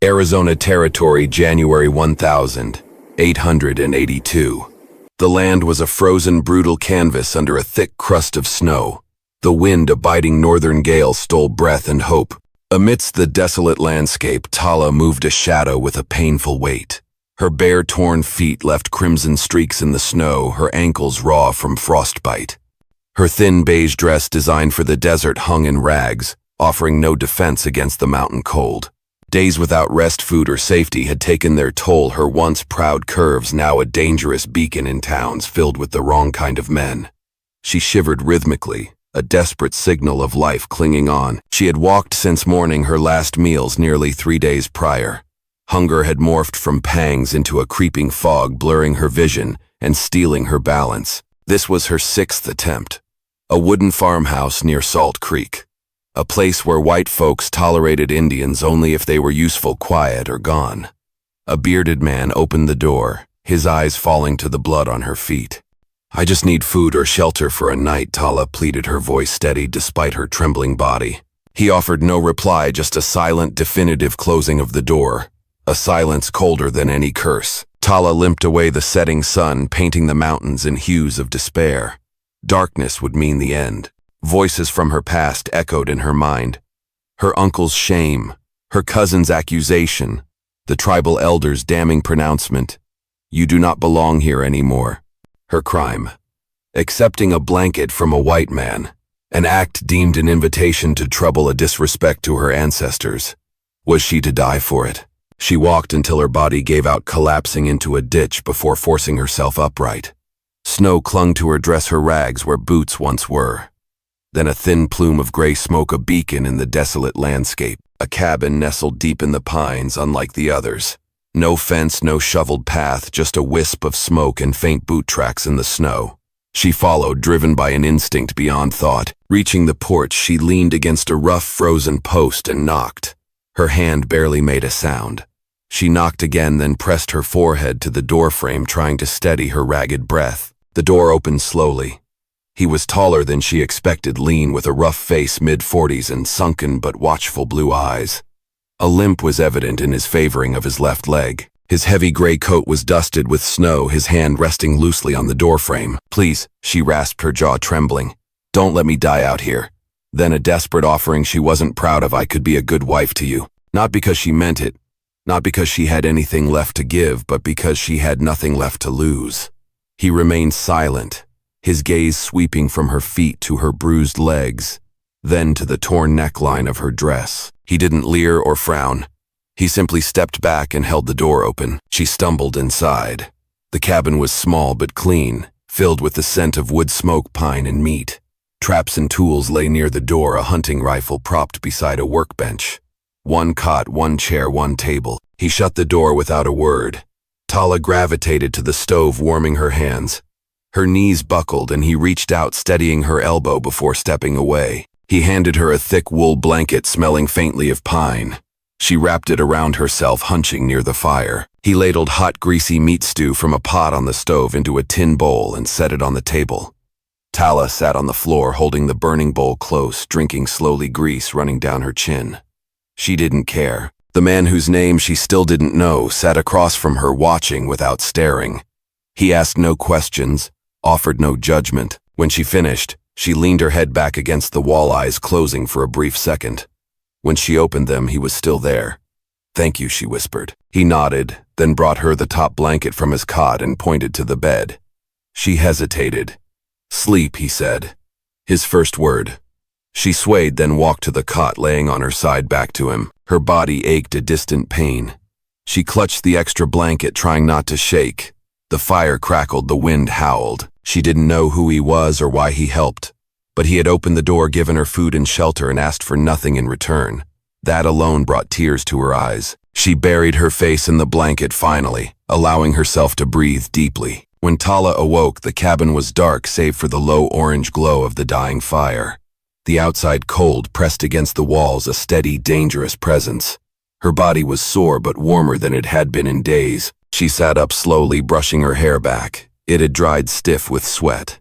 Arizona Territory, January 1882. The land was a frozen, brutal canvas under a thick crust of snow. The wind, a biting northern gale, stole breath and hope. Amidst the desolate landscape, Tala moved a shadow with a painful weight. Her bare, torn feet left crimson streaks in the snow, her ankles raw from frostbite. Her thin beige dress designed for the desert hung in rags, offering no defense against the mountain cold. Days without rest, food, or safety had taken their toll, her once proud curves now a dangerous beacon in towns filled with the wrong kind of men. She shivered rhythmically, a desperate signal of life clinging on. She had walked since morning her last meals nearly 3 days prior. Hunger had morphed from pangs into a creeping fog, blurring her vision and stealing her balance. This was her 6th attempt. A wooden farmhouse near Salt Creek. A place where white folks tolerated Indians only if they were useful, quiet, or gone. A bearded man opened the door, his eyes falling to the blood on her feet. "I just need food or shelter for a night," Tala pleaded, her voice steady despite her trembling body. He offered no reply, just a silent, definitive closing of the door, a silence colder than any curse. Tala limped away, the setting sun painting the mountains in hues of despair. Darkness would mean the end. Voices from her past echoed in her mind. Her uncle's shame, her cousin's accusation, the tribal elders' damning pronouncement. "You do not belong here anymore." Her crime: accepting a blanket from a white man, an act deemed an invitation to trouble, a disrespect to her ancestors. Was she to die for it? She walked until her body gave out, collapsing into a ditch before forcing herself upright. Snow clung to her dress, her rags where boots once were. Then a thin plume of gray smoke, a beacon in the desolate landscape. A cabin nestled deep in the pines, unlike the others. No fence, no shoveled path, just a wisp of smoke and faint boot tracks in the snow. She followed, driven by an instinct beyond thought. Reaching the porch, she leaned against a rough, frozen post and knocked. Her hand barely made a sound. She knocked again, then pressed her forehead to the doorframe, trying to steady her ragged breath. The door opened slowly. He was taller than she expected, lean, with a rough face, mid-40s, and sunken but watchful blue eyes. A limp was evident in his favoring of his left leg. His heavy gray coat was dusted with snow, his hand resting loosely on the doorframe. "Please," she rasped, her jaw trembling. "Don't let me die out here." Then a desperate offering she wasn't proud of: "I could be a good wife to you." Not because she meant it, not because she had anything left to give, but because she had nothing left to lose. He remained silent, his gaze sweeping from her feet to her bruised legs, then to the torn neckline of her dress. He didn't leer or frown. He simply stepped back and held the door open. She stumbled inside. The cabin was small but clean, filled with the scent of wood smoke, pine, and meat. Traps and tools lay near the door, a hunting rifle propped beside a workbench. One cot, one chair, one table. He shut the door without a word. Tala gravitated to the stove, warming her hands. Her knees buckled, and he reached out, steadying her elbow before stepping away. He handed her a thick wool blanket smelling faintly of pine. She wrapped it around herself, hunching near the fire. He ladled hot, greasy meat stew from a pot on the stove into a tin bowl and set it on the table. Tala sat on the floor, holding the burning bowl close, drinking slowly, grease running down her chin. She didn't care. The man whose name she still didn't know sat across from her, watching without staring. He asked no questions, offered no judgment. When she finished, she leaned her head back against the wall, eyes closing for a brief second. When she opened them, he was still there. "Thank you," she whispered. He nodded, then brought her the top blanket from his cot and pointed to the bed. She hesitated. "Sleep," he said, his first word. She swayed, then walked to the cot, laying on her side back to him. Her body ached a distant pain. She clutched the extra blanket, trying not to shake. The fire crackled, the wind howled. She didn't know who he was or why he helped, but he had opened the door, given her food and shelter, and asked for nothing in return. That alone brought tears to her eyes. She buried her face in the blanket finally, allowing herself to breathe deeply. When Tala awoke, the cabin was dark save for the low orange glow of the dying fire. The outside cold pressed against the walls, a steady, dangerous presence. Her body was sore but warmer than it had been in days. She sat up slowly, brushing her hair back. It had dried stiff with sweat.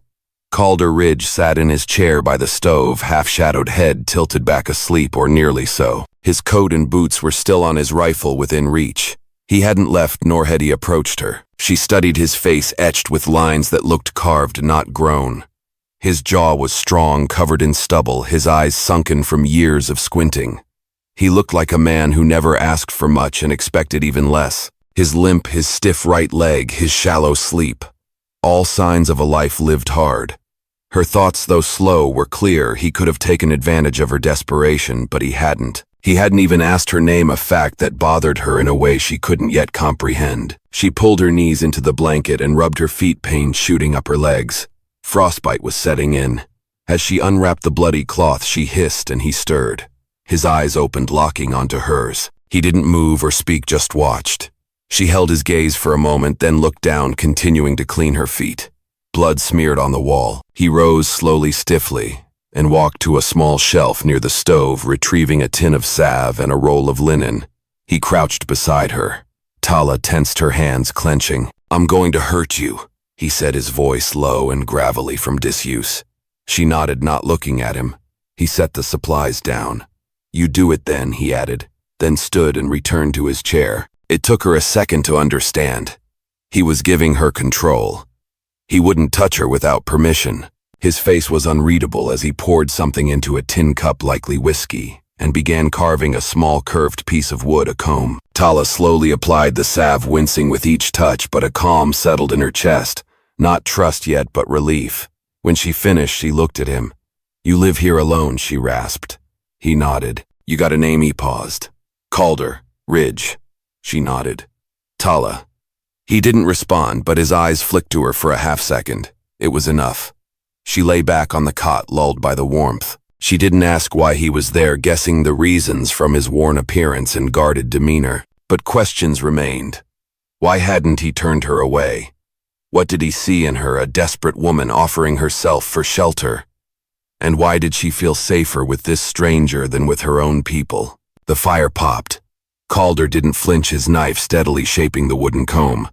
Calder Ridge sat in his chair by the stove, half-shadowed head tilted back, asleep or nearly so. His coat and boots were still on his rifle within reach. He hadn't left, nor had he approached her. She studied his face etched with lines that looked carved, not grown. His jaw was strong, covered in stubble, his eyes sunken from years of squinting. He looked like a man who never asked for much and expected even less. His limp, his stiff right leg, his shallow sleep. All signs of a life lived hard. Her thoughts, though slow, were clear. He could have taken advantage of her desperation, but he hadn't. He hadn't even asked her name, a fact that bothered her in a way she couldn't yet comprehend. She pulled her knees into the blanket and rubbed her feet, pain shooting up her legs. Frostbite was setting in. As she unwrapped the bloody cloth, she hissed and he stirred. His eyes opened, locking onto hers. He didn't move or speak, just watched. She held his gaze for a moment, then looked down, continuing to clean her feet. Blood smeared on the wall. He rose slowly, stiffly, and walked to a small shelf near the stove, retrieving a tin of salve and a roll of linen. He crouched beside her. Tala tensed her hands, clenching. "I'm going to hurt you," he said, his voice low and gravelly from disuse. She nodded, not looking at him. He set the supplies down. "You do it then," he added, then stood and returned to his chair. It took her a second to understand. He was giving her control. He wouldn't touch her without permission. His face was unreadable as he poured something into a tin cup, likely whiskey, and began carving a small curved piece of wood, a comb. Tala slowly applied the salve, wincing with each touch, but a calm settled in her chest. Not trust yet, but relief. When she finished, she looked at him. "You live here alone," she rasped. He nodded. "You got a name?" He paused. "Calder. Ridge." She nodded. "Tala." He didn't respond, but his eyes flicked to her for a half-second. It was enough. She lay back on the cot, lulled by the warmth. She didn't ask why he was there, guessing the reasons from his worn appearance and guarded demeanor. But questions remained. Why hadn't he turned her away? What did he see in her, a desperate woman offering herself for shelter? And why did she feel safer with this stranger than with her own people? The fire popped. Calder didn't flinch, his knife steadily shaping the wooden comb.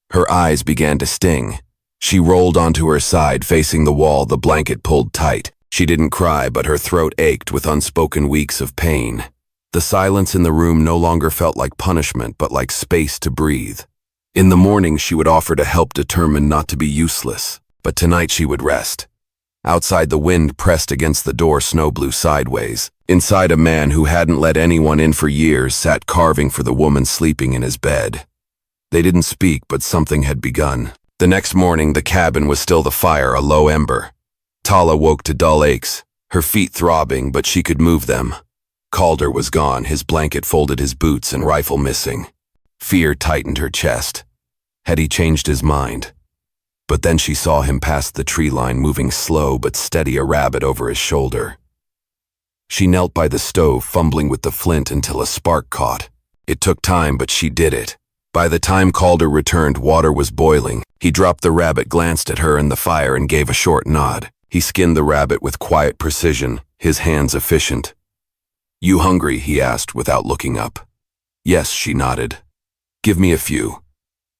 Her eyes began to sting. She rolled onto her side, facing the wall, the blanket pulled tight. She didn't cry, but her throat ached with unspoken weeks of pain. The silence in the room no longer felt like punishment, but like space to breathe. In the morning, she would offer to help, determined not to be useless. But tonight she would rest. Outside, the wind pressed against the door, snow blew sideways. Inside, a man who hadn't let anyone in for years sat carving for the woman sleeping in his bed. They didn't speak, but something had begun. The next morning, the cabin was still the fire, a low ember. Tala woke to dull aches, her feet throbbing, but she could move them. Calder was gone, his blanket folded, his boots and rifle missing. Fear tightened her chest. Had he changed his mind? But then she saw him past the tree line, moving slow but steady, a rabbit over his shoulder. She knelt by the stove, fumbling with the flint until a spark caught. It took time, but she did it. By the time Calder returned, water was boiling. He dropped the rabbit, glanced at her and the fire, and gave a short nod. He skinned the rabbit with quiet precision, his hands efficient. "You hungry?" he asked without looking up. "Yes," she nodded. "Give me a few."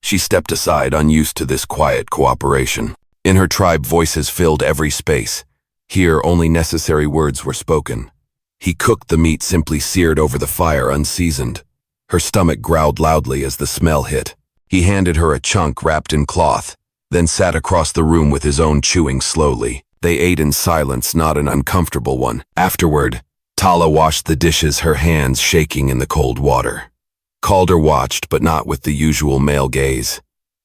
She stepped aside, unused to this quiet cooperation. In her tribe, voices filled every space. Here, only necessary words were spoken. He cooked the meat, simply seared over the fire, unseasoned. Her stomach growled loudly as the smell hit. He handed her a chunk wrapped in cloth, then sat across the room with his own, chewing slowly. They ate in silence, not an uncomfortable one. Afterward, Tala washed the dishes, her hands shaking in the cold water. Calder watched, but not with the usual male gaze.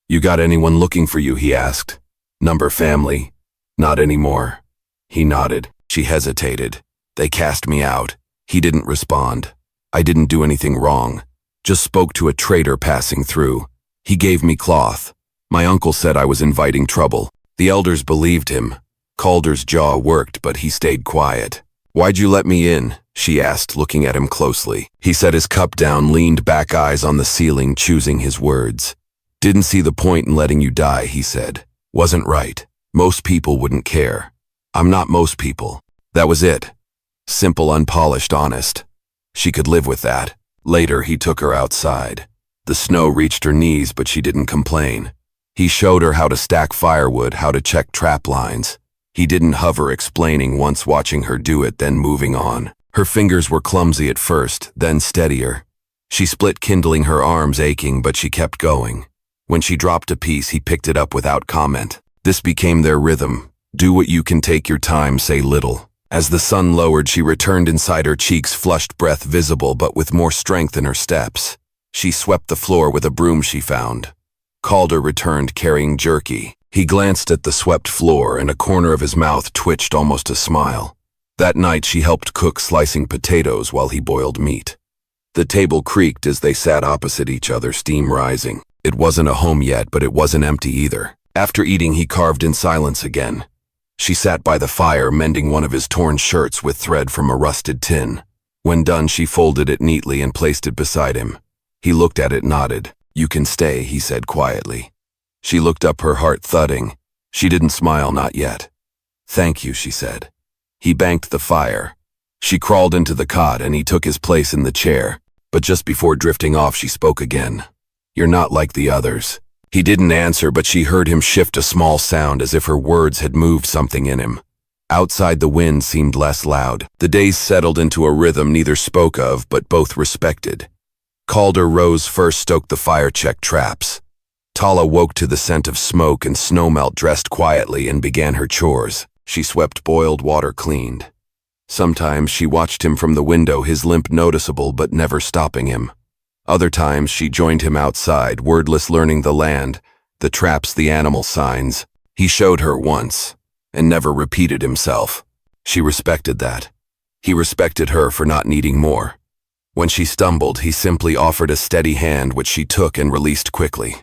"You got anyone looking for you?" he asked. "Number family?" "Not anymore." He nodded. She hesitated. "They cast me out." He didn't respond. "I didn't do anything wrong. Just spoke to a trader passing through. He gave me cloth. My uncle said I was inviting trouble." The elders believed him. Calder's jaw worked, but he stayed quiet. "Why'd you let me in?" she asked, looking at him closely. He set his cup down, leaned back, eyes on the ceiling, choosing his words. "Didn't see the point in letting you die," he said. "Wasn't right. Most people wouldn't care. I'm not most people." That was it. Simple, unpolished, honest. She could live with that. Later, he took her outside. The snow reached her knees, but she didn't complain. He showed her how to stack firewood, how to check trap lines. He didn't hover, explaining, once watching her do it, then moving on. Her fingers were clumsy at first, then steadier. She split kindling, her arms aching, but she kept going. When she dropped a piece, he picked it up without comment. This became their rhythm. Do what you can, take your time, say little. As the sun lowered, she returned inside, her cheeks flushed, breath visible, but with more strength in her steps. She swept the floor with a broom she found. Calder returned carrying jerky. He glanced at the swept floor, and a corner of his mouth twitched almost a smile. That night she helped cook, slicing potatoes while he boiled meat. The table creaked as they sat opposite each other, steam rising. It wasn't a home yet, but it wasn't empty either. After eating, he carved in silence again. She sat by the fire, mending one of his torn shirts with thread from a rusted tin. When done, she folded it neatly and placed it beside him. He looked at it, nodded. "You can stay," he said quietly. She looked up, her heart thudding. She didn't smile, not yet. "Thank you," she said. He banked the fire. She crawled into the cot and he took his place in the chair. But just before drifting off, she spoke again. "You're not like the others." He didn't answer, but she heard him shift a small sound, as if her words had moved something in him. Outside, the wind seemed less loud. The days settled into a rhythm neither spoke of, but both respected. Calder rose first, stoked the fire, checked traps. Tala woke to the scent of smoke and snowmelt, dressed quietly, and began her chores. She swept, boiled water, cleaned. Sometimes she watched him from the window, his limp noticeable but never stopping him. Other times she joined him outside, wordless, learning the land, the traps, the animal signs. He showed her once, and never repeated himself. She respected that. He respected her for not needing more. When she stumbled, he simply offered a steady hand, which she took and released quickly.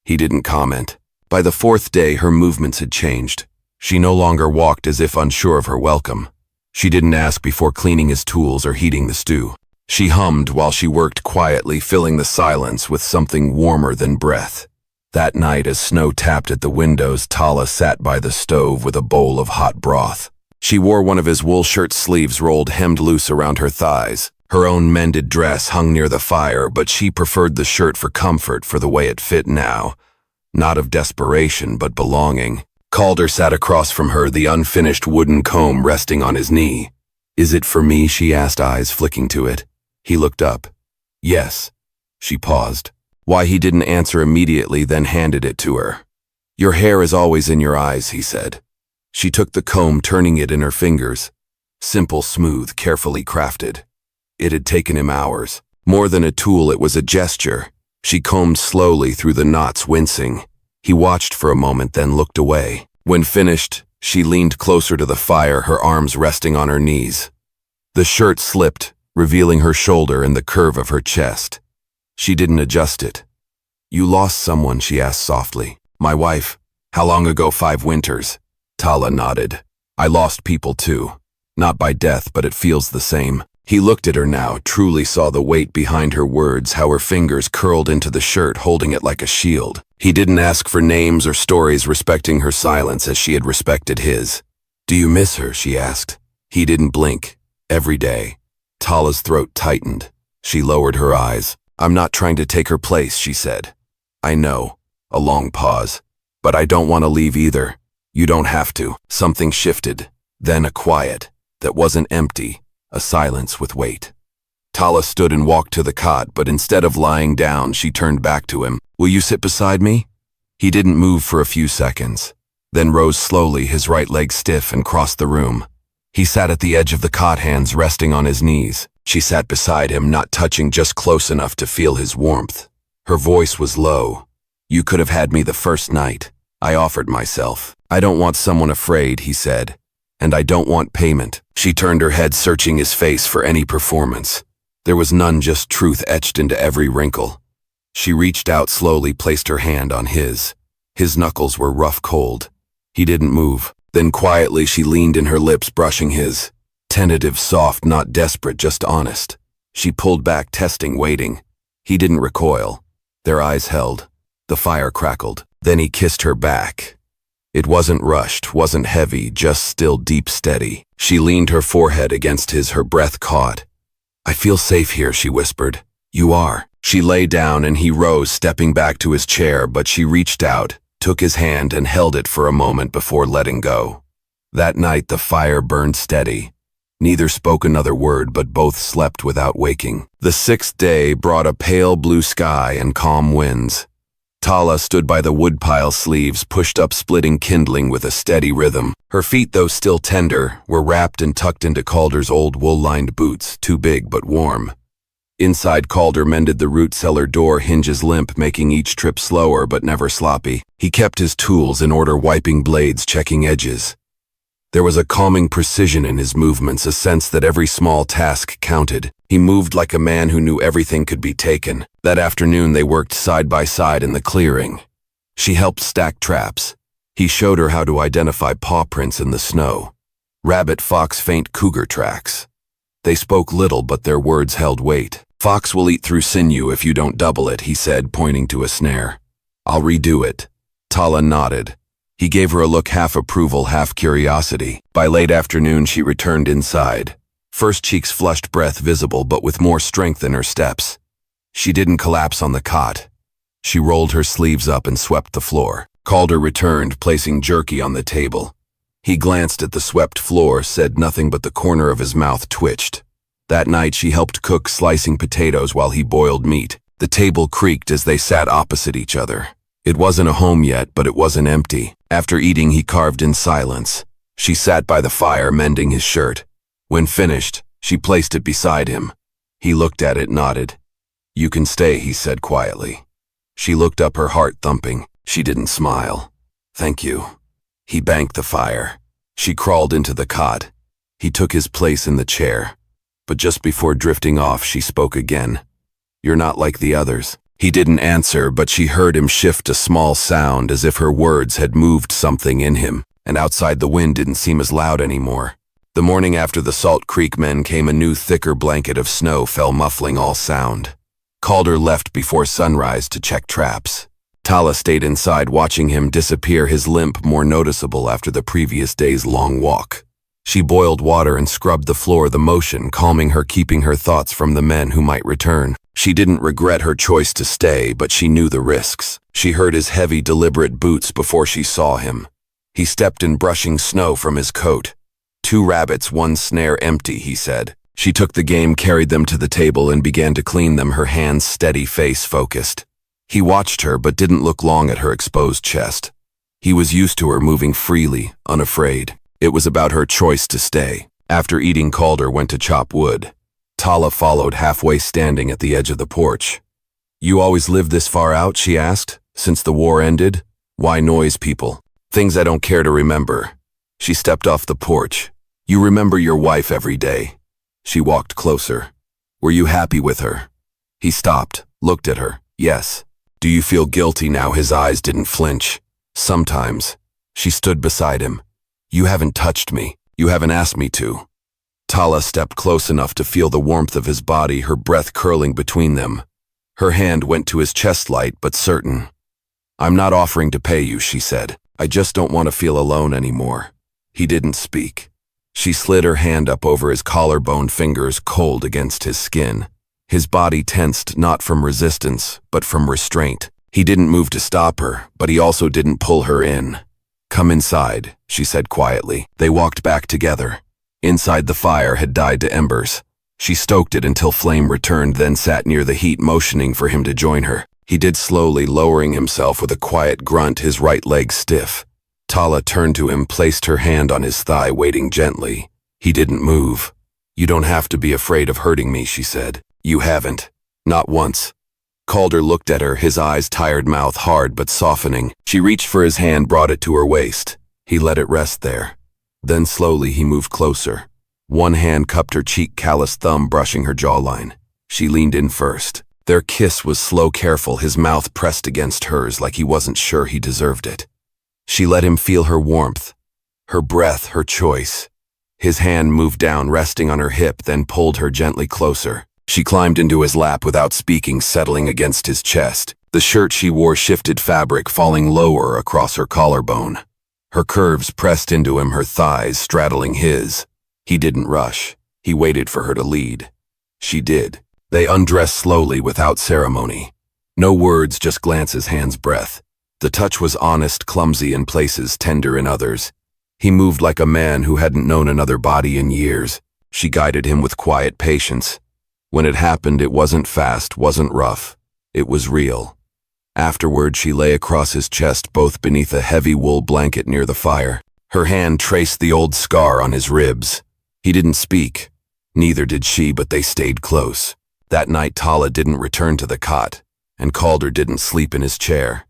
He didn't comment. By the fourth day, her movements had changed. She no longer walked as if unsure of her welcome. She didn't ask before cleaning his tools or heating the stew. She hummed while she worked quietly, filling the silence with something warmer than breath. That night, as snow tapped at the windows, Tala sat by the stove with a bowl of hot broth. She wore one of his wool shirt sleeves rolled, hemmed loose around her thighs. Her own mended dress hung near the fire, but she preferred the shirt for comfort, for the way it fit now. Not of desperation, but belonging. Calder sat across from her, the unfinished wooden comb resting on his knee. "Is it for me?" she asked, eyes flicking to it. He looked up. "Yes." She paused. Why he didn't answer immediately, then handed it to her. "Your hair is always in your eyes," he said. She took the comb, turning it in her fingers. Simple, smooth, carefully crafted. It had taken him hours. More than a tool, it was a gesture. She combed slowly through the knots, wincing. He watched for a moment, then looked away. When finished, she leaned closer to the fire, her arms resting on her knees. The shirt slipped, revealing her shoulder and the curve of her chest. She didn't adjust it. "You lost someone?" she asked softly. "My wife." "How long ago?" "5 winters. Tala nodded. "I lost people too. Not by death, but it feels the same." He looked at her now, truly saw the weight behind her words, how her fingers curled into the shirt, holding it like a shield. He didn't ask for names or stories, respecting her silence as she had respected his. "Do you miss her?" she asked. He didn't blink. "Every day." Tala's throat tightened. She lowered her eyes. "I'm not trying to take her place," she said. "I know." A long pause. "But I don't want to leave either." "You don't have to." Something shifted. Then a quiet that wasn't empty. A silence with weight. Tala stood and walked to the cot, but instead of lying down, she turned back to him. "Will you sit beside me?" He didn't move for a few seconds, then rose slowly, his right leg stiff, and crossed the room. He sat at the edge of the cot, hands resting on his knees. She sat beside him, not touching, just close enough to feel his warmth. Her voice was low. "You could have had me the first night. I offered myself. I don't want someone afraid," he said. "And I don't want payment." She turned her head, searching his face for any performance. There was none, just truth etched into every wrinkle. She reached out slowly, placed her hand on his. His knuckles were rough cold. He didn't move. Then quietly she leaned in, her lips brushing his. Tentative, soft, not desperate, just honest. She pulled back, testing, waiting. He didn't recoil. Their eyes held. The fire crackled. Then he kissed her back. It wasn't rushed, wasn't heavy, just still, deep, steady. She leaned her forehead against his, her breath caught. "I feel safe here," she whispered. "You are." She lay down and he rose, stepping back to his chair, but she reached out, took his hand and held it for a moment before letting go. That night the fire burned steady. Neither spoke another word, but both slept without waking. The sixth day brought a pale blue sky and calm winds. Tala stood by the woodpile, sleeves pushed up, splitting kindling with a steady rhythm. Her feet, though still tender, were wrapped and tucked into Calder's old wool-lined boots, too big but warm. Inside, Calder mended the root cellar door, hinges limp, making each trip slower but never sloppy. He kept his tools in order, wiping blades, checking edges. There was a calming precision in his movements, a sense that every small task counted. He moved like a man who knew everything could be taken. That afternoon they worked side by side in the clearing. She helped stack traps. He showed her how to identify paw prints in the snow. Rabbit, fox, faint cougar tracks. They spoke little, but their words held weight. "Fox will eat through sinew if you don't double it," he said, pointing to a snare. "I'll redo it." Tala nodded. He gave her a look, half approval, half curiosity. By late afternoon she returned inside. First, cheeks flushed, breath visible, but with more strength in her steps. She didn't collapse on the cot. She rolled her sleeves up and swept the floor. Calder returned, placing jerky on the table. He glanced at the swept floor, said nothing, but the corner of his mouth twitched. That night she helped cook, slicing potatoes while he boiled meat. The table creaked as they sat opposite each other. It wasn't a home yet, but it wasn't empty. After eating, he carved in silence. She sat by the fire, mending his shirt. When finished, she placed it beside him. He looked at it, nodded. "You can stay," he said quietly. She looked up, her heart thumping. She didn't smile. "Thank you." He banked the fire. She crawled into the cot. He took his place in the chair. But just before drifting off, she spoke again. "You're not like the others." He didn't answer, but she heard him shift a small sound, as if her words had moved something in him, and outside the wind didn't seem as loud anymore. The morning after the Salt Creek men came, a new, thicker blanket of snow fell, muffling all sound. Calder left before sunrise to check traps. Tala stayed inside, watching him disappear, his limp more noticeable after the previous day's long walk. She boiled water and scrubbed the floor, the motion calming her, keeping her thoughts from the men who might return. She didn't regret her choice to stay, but she knew the risks. She heard his heavy, deliberate boots before she saw him. He stepped in, brushing snow from his coat. "2 rabbits, 1 snare empty," he said. She took the game, carried them to the table, and began to clean them, her hands steady, face focused. He watched her, but didn't look long at her exposed chest. He was used to her moving freely, unafraid. It was about her choice to stay. After eating, Calder went to chop wood. Tala followed, halfway, standing at the edge of the porch. "You always lived this far out?" she asked. "Since the war ended? Why noise people? Things I don't care to remember." She stepped off the porch. "You remember your wife every day." She walked closer. "Were you happy with her?" He stopped, looked at her. "Yes." "Do you feel guilty now?" His eyes didn't flinch. "Sometimes." She stood beside him. "You haven't touched me. You haven't asked me to." Tala stepped close enough to feel the warmth of his body, her breath curling between them. Her hand went to his chest, light but certain. "I'm not offering to pay you," she said. "I just don't want to feel alone anymore." He didn't speak. She slid her hand up over his collarbone, fingers cold against his skin. His body tensed, not from resistance, but from restraint. He didn't move to stop her, but he also didn't pull her in. "Come inside," she said quietly. They walked back together. Inside, the fire had died to embers. She stoked it until flame returned, then sat near the heat, motioning for him to join her. He did slowly, lowering himself with a quiet grunt, his right leg stiff. Tala turned to him, placed her hand on his thigh, waiting gently. He didn't move. "You don't have to be afraid of hurting me," she said. "You haven't. Not once." Calder looked at her, his eyes tired, mouth hard but softening. She reached for his hand, brought it to her waist. He let it rest there. Then slowly he moved closer. One hand cupped her cheek, callous thumb brushing her jawline. She leaned in first. Their kiss was slow, careful, his mouth pressed against hers like he wasn't sure he deserved it. She let him feel her warmth, her breath, her choice. His hand moved down, resting on her hip, then pulled her gently closer. She climbed into his lap without speaking, settling against his chest. The shirt she wore shifted fabric, falling lower across her collarbone. Her curves pressed into him, her thighs straddling his. He didn't rush. He waited for her to lead. She did. They undressed slowly, without ceremony. No words, just glances, hands, breath. The touch was honest, clumsy in places, tender in others. He moved like a man who hadn't known another body in years. She guided him with quiet patience. When it happened, it wasn't fast, wasn't rough. It was real. Afterward, she lay across his chest, both beneath a heavy wool blanket near the fire. Her hand traced the old scar on his ribs. He didn't speak. Neither did she, but they stayed close. That night, Tala didn't return to the cot, and Calder didn't sleep in his chair.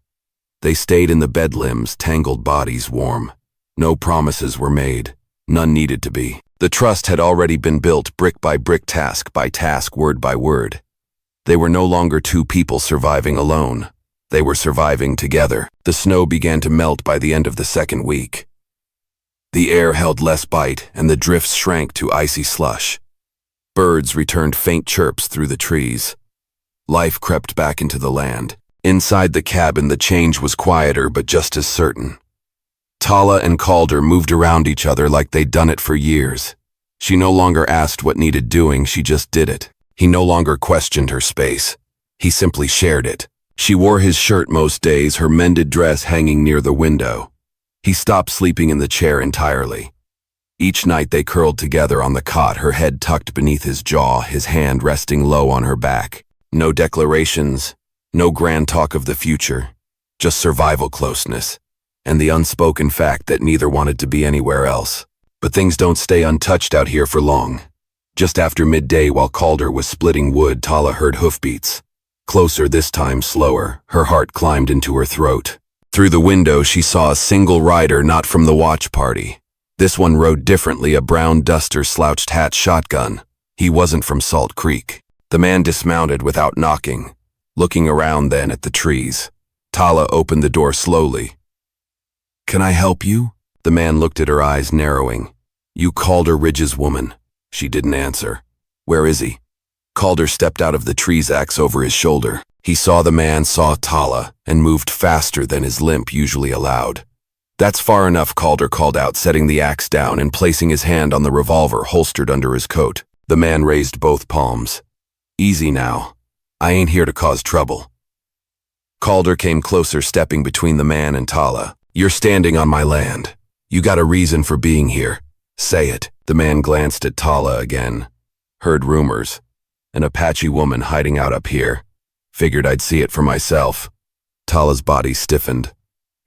They stayed in the bed limbs, tangled bodies warm. No promises were made. None needed to be. The trust had already been built, brick by brick, task by task, word by word. They were no longer two people surviving alone. They were surviving together. The snow began to melt by the end of the second week. The air held less bite, and the drifts shrank to icy slush. Birds returned faint chirps through the trees. Life crept back into the land. Inside the cabin, the change was quieter but just as certain. Tala and Calder moved around each other like they'd done it for years. She no longer asked what needed doing, she just did it. He no longer questioned her space. He simply shared it. She wore his shirt most days, her mended dress hanging near the window. He stopped sleeping in the chair entirely. Each night they curled together on the cot, her head tucked beneath his jaw, his hand resting low on her back. No declarations, no grand talk of the future, just survival closeness, and the unspoken fact that neither wanted to be anywhere else. But things don't stay untouched out here for long. Just after midday, while Calder was splitting wood, Tala heard hoofbeats. Closer, this time slower. Her heart climbed into her throat. Through the window, she saw a single rider, not from the watch party. This one rode differently, a brown duster, slouched hat, shotgun. He wasn't from Salt Creek. The man dismounted without knocking, looking around then at the trees. Tala opened the door slowly. "Can I help you?" The man looked at her, eyes narrowing. "You Calder Ridge's woman." She didn't answer. "Where is he?" Calder stepped out of the trees, axe over his shoulder. He saw the man, saw Tala, and moved faster than his limp usually allowed. "That's far enough," Calder called out, setting the axe down and placing his hand on the revolver holstered under his coat. The man raised both palms. "Easy now. I ain't here to cause trouble." Calder came closer, stepping between the man and Tala. "You're standing on my land. You got a reason for being here. Say it." The man glanced at Tala again. "Heard rumors. An Apache woman hiding out up here. Figured I'd see it for myself." Tala's body stiffened.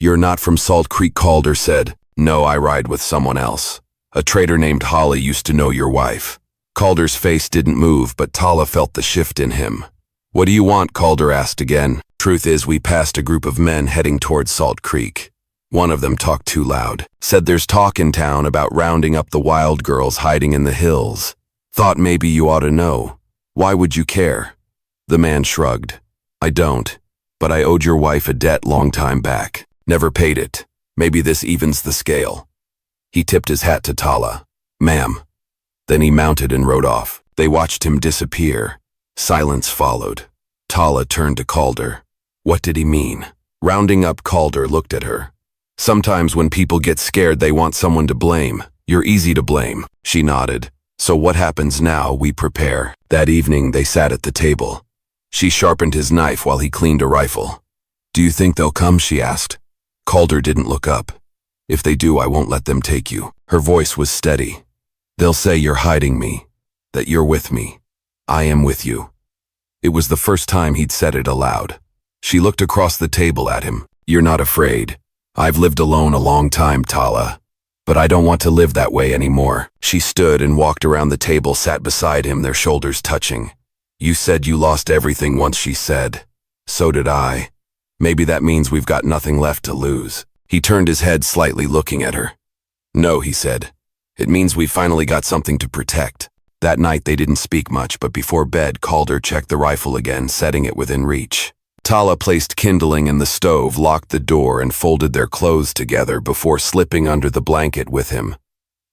"You're not from Salt Creek," Calder said. "No, I ride with someone else. A trader named Holly used to know your wife." Calder's face didn't move, but Tala felt the shift in him. "What do you want?" Calder asked again. "Truth is, we passed a group of men heading towards Salt Creek. One of them talked too loud. Said there's talk in town about rounding up the wild girls hiding in the hills. Thought maybe you ought to know. Why would you care?" The man shrugged. "I don't, but I owed your wife a debt long time back. Never paid it. Maybe this evens the scale." He tipped his hat to Tala. "Ma'am." Then he mounted and rode off. They watched him disappear. Silence followed. Tala turned to Calder. What did he mean? Rounding up, Calder looked at her. "Sometimes when people get scared, they want someone to blame. You're easy to blame." She nodded. "So what happens now? We prepare." That evening, they sat at the table. She sharpened his knife while he cleaned a rifle. "Do you think they'll come?" she asked. Calder didn't look up. "If they do, I won't let them take you." Her voice was steady. "They'll say you're hiding me, that you're with me. I am with you." It was the first time he'd said it aloud. She looked across the table at him. "You're not afraid. I've lived alone a long time, Tala. But I don't want to live that way anymore." She stood and walked around the table, sat beside him, their shoulders touching. "You said you lost everything once," she said. "So did I. Maybe that means we've got nothing left to lose." He turned his head slightly, looking at her. "No," he said. "It means we finally got something to protect." That night they didn't speak much, but before bed, Calder checked the rifle again, setting it within reach. Tala placed kindling in the stove, locked the door, and folded their clothes together before slipping under the blanket with him.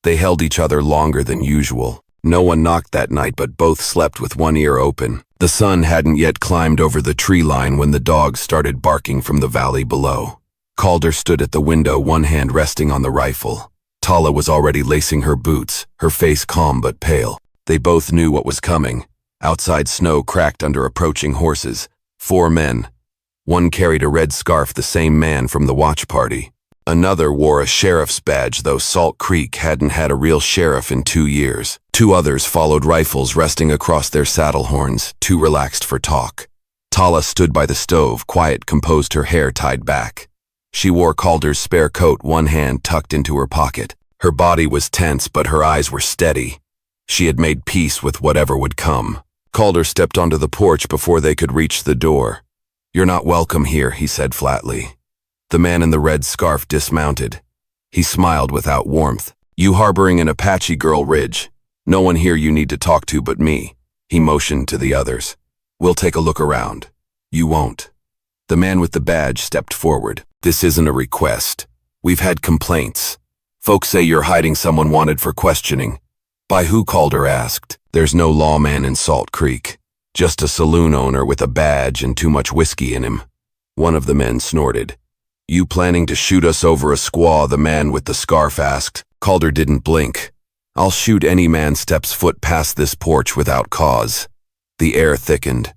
They held each other longer than usual. No one knocked that night, but both slept with one ear open. The sun hadn't yet climbed over the tree line when the dogs started barking from the valley below. Calder stood at the window, one hand resting on the rifle. Tala was already lacing her boots, her face calm but pale. They both knew what was coming. Outside, snow cracked under approaching horses. 4 men. One carried a red scarf, the same man from the watch party. Another wore a sheriff's badge, though Salt Creek hadn't had a real sheriff in 2 years. 2 others followed, rifles resting across their saddle horns, too relaxed for talk. Tala stood by the stove, quiet, composed, her hair tied back. She wore Calder's spare coat, one hand tucked into her pocket. Her body was tense, but her eyes were steady. She had made peace with whatever would come. Calder stepped onto the porch before they could reach the door. "You're not welcome here," he said flatly. The man in the red scarf dismounted. He smiled without warmth. "You harboring an Apache girl, Ridge. No one here you need to talk to but me." He motioned to the others. "We'll take a look around." "You won't." The man with the badge stepped forward. "This isn't a request. We've had complaints. Folks say you're hiding someone wanted for questioning." "By who?" Calder asked. "There's no lawman in Salt Creek. Just a saloon owner with a badge and too much whiskey in him." One of the men snorted. "You planning to shoot us over a squaw?" the man with the scarf asked. Calder didn't blink. "I'll shoot any man steps foot past this porch without cause." The air thickened.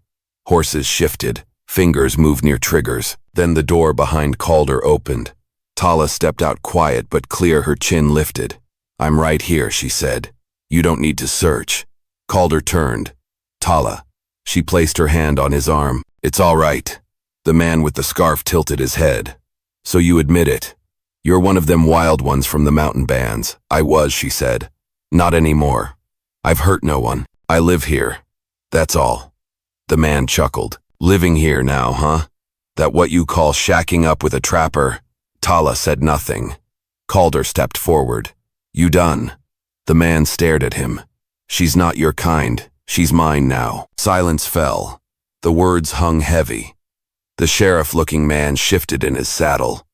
Horses shifted. Fingers moved near triggers. Then the door behind Calder opened. Tala stepped out, quiet but clear, her chin lifted. "I'm right here," she said. "You don't need to search." Calder turned. "Tala." She placed her hand on his arm. "It's all right." The man with the scarf tilted his head. "So you admit it. You're one of them wild ones from the mountain bands." "I was," she said. "Not anymore. I've hurt no one. I live here. That's all." The man chuckled. "Living here now, huh? That what you call shacking up with a trapper?" Tala said nothing. Calder stepped forward. "You done?" The man stared at him. "She's not your kind. She's mine now." Silence fell. The words hung heavy. The sheriff-looking man shifted in his saddle.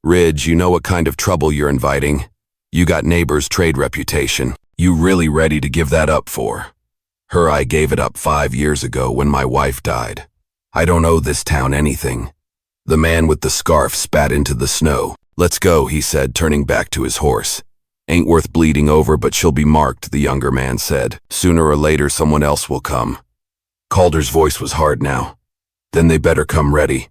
"Ridge, you know what kind of trouble you're inviting? You got neighbors' trade reputation. You really ready to give that up for?" I gave it up 5 years ago when my wife died. I don't owe this town anything." The man with the scarf spat into the snow. "Let's go," he said, turning back to his horse. "Ain't worth bleeding over, but she'll be marked," the younger man said. "Sooner or later someone else will come." Calder's voice was hard now. "Then they better come ready."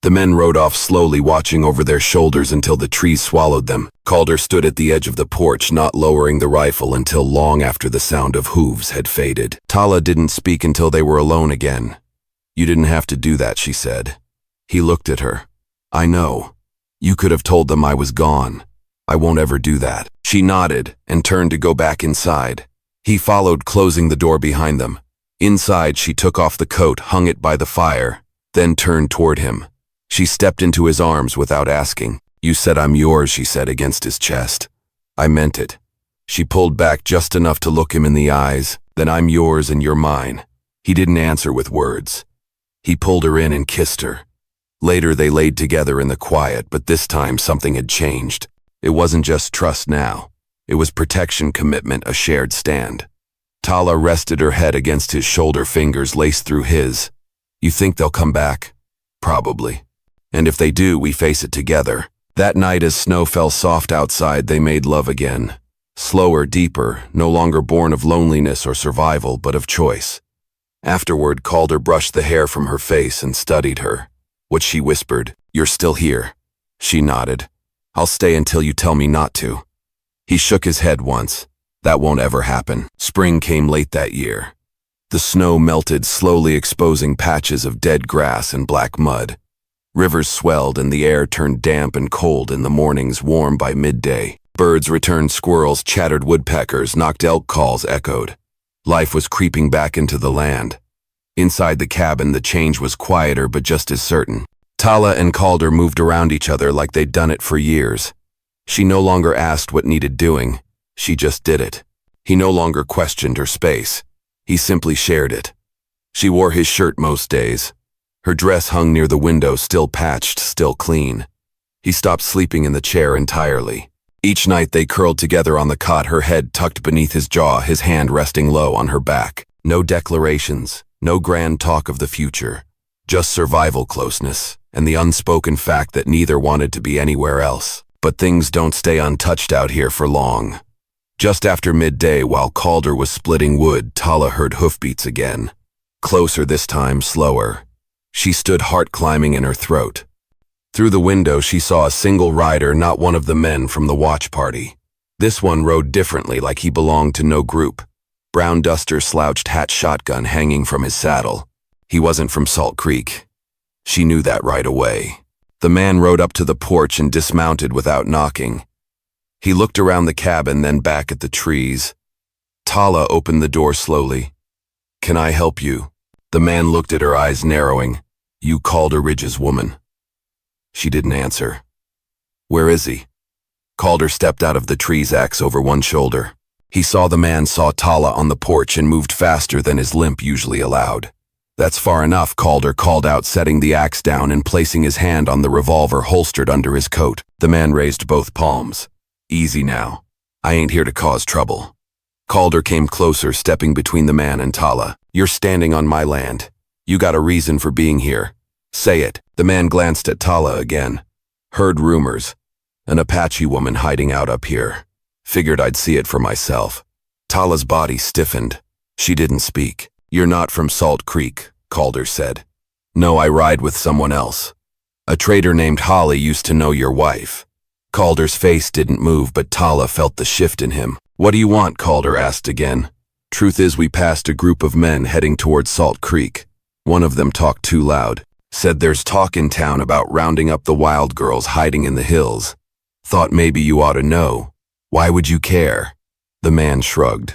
The men rode off slowly, watching over their shoulders until the trees swallowed them. Calder stood at the edge of the porch, not lowering the rifle until long after the sound of hooves had faded. Tala didn't speak until they were alone again. "You didn't have to do that," she said. He looked at her. "I know. You could have told them I was gone. I won't ever do that." She nodded and turned to go back inside. He followed, closing the door behind them. Inside, she took off the coat, hung it by the fire, then turned toward him. She stepped into his arms without asking. "You said I'm yours," she said against his chest. "I meant it." She pulled back just enough to look him in the eyes. "Then I'm yours and you're mine." He didn't answer with words. He pulled her in and kissed her. Later they laid together in the quiet, but this time something had changed. It wasn't just trust now. It was protection, commitment, a shared stand. Tala rested her head against his shoulder, fingers laced through his. "You think they'll come back?" "Probably. And if they do, we face it together." That night, as snow fell soft outside, they made love again. Slower, deeper, no longer born of loneliness or survival, but of choice. Afterward, Calder brushed the hair from her face and studied her. What she whispered, "You're still here." She nodded. "I'll stay until you tell me not to." He shook his head once. "That won't ever happen." Spring came late that year. The snow melted, slowly exposing patches of dead grass and black mud. Rivers swelled and the air turned damp and cold in the mornings, warm by midday. Birds returned, squirrels chattered, woodpeckers knocked, elk calls echoed. Life was creeping back into the land. Inside the cabin, the change was quieter but just as certain. Tala and Calder moved around each other like they'd done it for years. She no longer asked what needed doing. She just did it. He no longer questioned her space. He simply shared it. She wore his shirt most days. Her dress hung near the window, still patched, still clean. He stopped sleeping in the chair entirely. Each night they curled together on the cot, her head tucked beneath his jaw, his hand resting low on her back. No declarations, no grand talk of the future. Just survival closeness, and the unspoken fact that neither wanted to be anywhere else. But things don't stay untouched out here for long. Just after midday, while Calder was splitting wood, Tala heard hoofbeats again. Closer this time, slower. She stood, heart climbing in her throat. Through the window, she saw a single rider, not one of the men from the watch party. This one rode differently, like he belonged to no group. Brown duster, slouched hat, shotgun hanging from his saddle. He wasn't from Salt Creek. She knew that right away. The man rode up to the porch and dismounted without knocking. He looked around the cabin, then back at the trees. Tala opened the door slowly. "Can I help you?" The man looked at her, eyes narrowing. "You Calder Ridge's woman." She didn't answer. "Where is he?" Calder stepped out of the trees, axe over one shoulder. He saw the man, saw Tala on the porch, and moved faster than his limp usually allowed. "That's far enough," Calder called out, setting the axe down and placing his hand on the revolver holstered under his coat. The man raised both palms. "Easy now. I ain't here to cause trouble." Calder came closer, stepping between the man and Tala. "You're standing on my land. You got a reason for being here. Say it." The man glanced at Tala again. "Heard rumors. An Apache woman hiding out up here. Figured I'd see it for myself." Tala's body stiffened. She didn't speak. "You're not from Salt Creek," Calder said. "No, I ride with someone else. A trader named Holly used to know your wife." Calder's face didn't move, but Tala felt the shift in him. "What do you want?" Calder asked again. "Truth is, we passed a group of men heading towards Salt Creek. One of them talked too loud. Said there's talk in town about rounding up the wild girls hiding in the hills. Thought maybe you ought to know. Why would you care?" The man shrugged.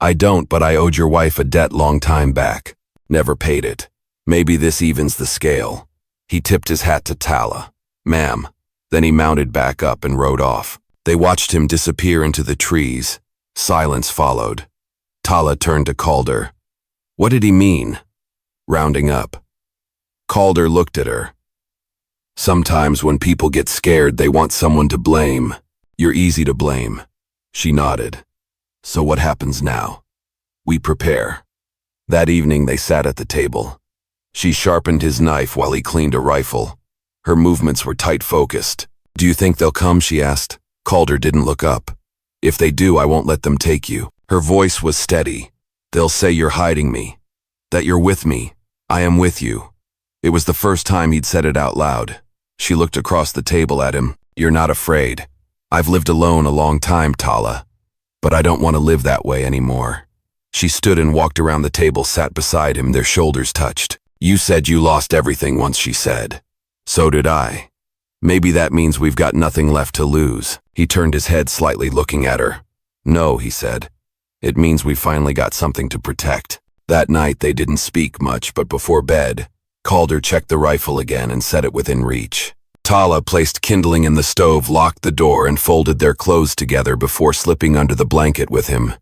"I don't, but I owed your wife a debt long time back. Never paid it. Maybe this evens the scale." He tipped his hat to Tala. "Ma'am." Then he mounted back up and rode off. They watched him disappear into the trees. Silence followed. Tala turned to Calder. "What did he mean?" "Rounding up." Calder looked at her. "Sometimes when people get scared, they want someone to blame. You're easy to blame." She nodded. "So what happens now?" "We prepare." That evening they sat at the table. She sharpened his knife while he cleaned a rifle. Her movements were tight-focused. "Do you think they'll come?" she asked. Calder didn't look up. "If they do, I won't let them take you." Her voice was steady. "They'll say you're hiding me. That you're with me. I am with you." It was the first time he'd said it out loud. She looked across the table at him. "You're not afraid. I've lived alone a long time, Tala. But I don't want to live that way anymore." She stood and walked around the table, sat beside him, their shoulders touched. "You said you lost everything once," she said. "So did I. Maybe that means we've got nothing left to lose." He turned his head slightly, looking at her. "No," he said. "It means we finally got something to protect." That night they didn't speak much, but before bed, Calder checked the rifle again and set it within reach. Tala placed kindling in the stove, locked the door, and folded their clothes together before slipping under the blanket with him.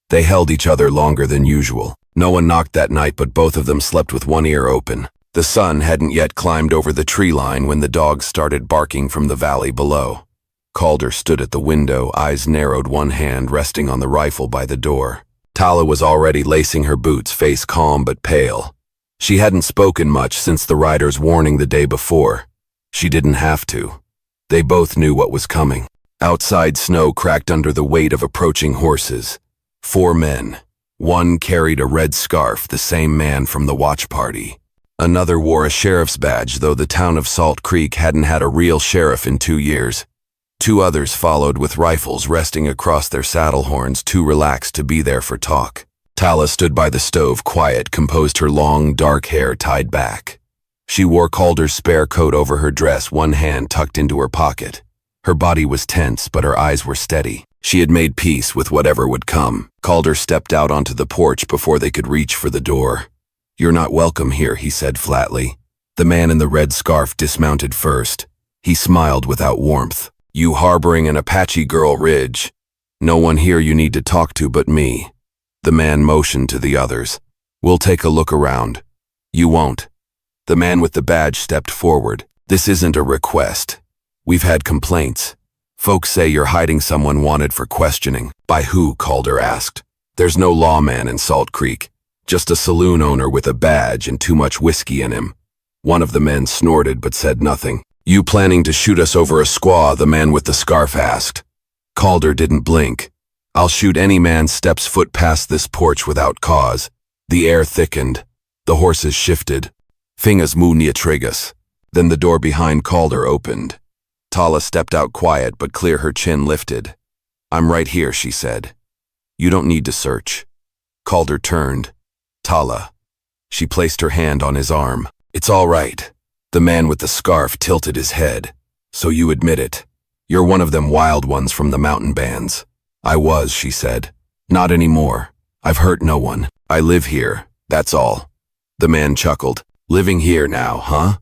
They held each other longer than usual. No one knocked that night, but both of them slept with one ear open. The sun hadn't yet climbed over the tree line when the dogs started barking from the valley below. Calder stood at the window, eyes narrowed, one hand resting on the rifle by the door. Tala was already lacing her boots, face calm but pale. She hadn't spoken much since the rider's warning the day before. She didn't have to. They both knew what was coming. Outside, snow cracked under the weight of approaching horses. 4 men. One carried a red scarf, the same man from the watch party. Another wore a sheriff's badge, though the town of Salt Creek hadn't had a real sheriff in 2 years. 2 others followed with rifles resting across their saddle horns, too relaxed to be there for talk. Tala stood by the stove, quiet, composed, her long, dark hair tied back. She wore Calder's spare coat over her dress, one hand tucked into her pocket. Her body was tense, but her eyes were steady. She had made peace with whatever would come. Calder stepped out onto the porch before they could reach for the door. "You're not welcome here," he said flatly. The man in the red scarf dismounted first. He smiled without warmth. "You harboring an Apache girl, Ridge. No one here you need to talk to but me." The man motioned to the others. "We'll take a look around." "You won't." The man with the badge stepped forward. "This isn't a request. We've had complaints. Folks say you're hiding someone wanted for questioning." "By who?" Calder asked. "There's no lawman in Salt Creek. Just a saloon owner with a badge and too much whiskey in him." One of the men snorted but said nothing. "You planning to shoot us over a squaw?" the man with the scarf asked. Calder didn't blink. "I'll shoot any man steps foot past this porch without cause." The air thickened. The horses shifted. "Fingas mu nia trigas." Then the door behind Calder opened. Tala stepped out quiet but clear, her chin lifted. "I'm right here," she said. "You don't need to search." Calder turned. "Tala." She placed her hand on his arm. "It's all right." The man with the scarf tilted his head. "So you admit it. You're one of them wild ones from the mountain bands." "I was," she said. "Not anymore. I've hurt no one. I live here, that's all." The man chuckled. "Living here now, huh?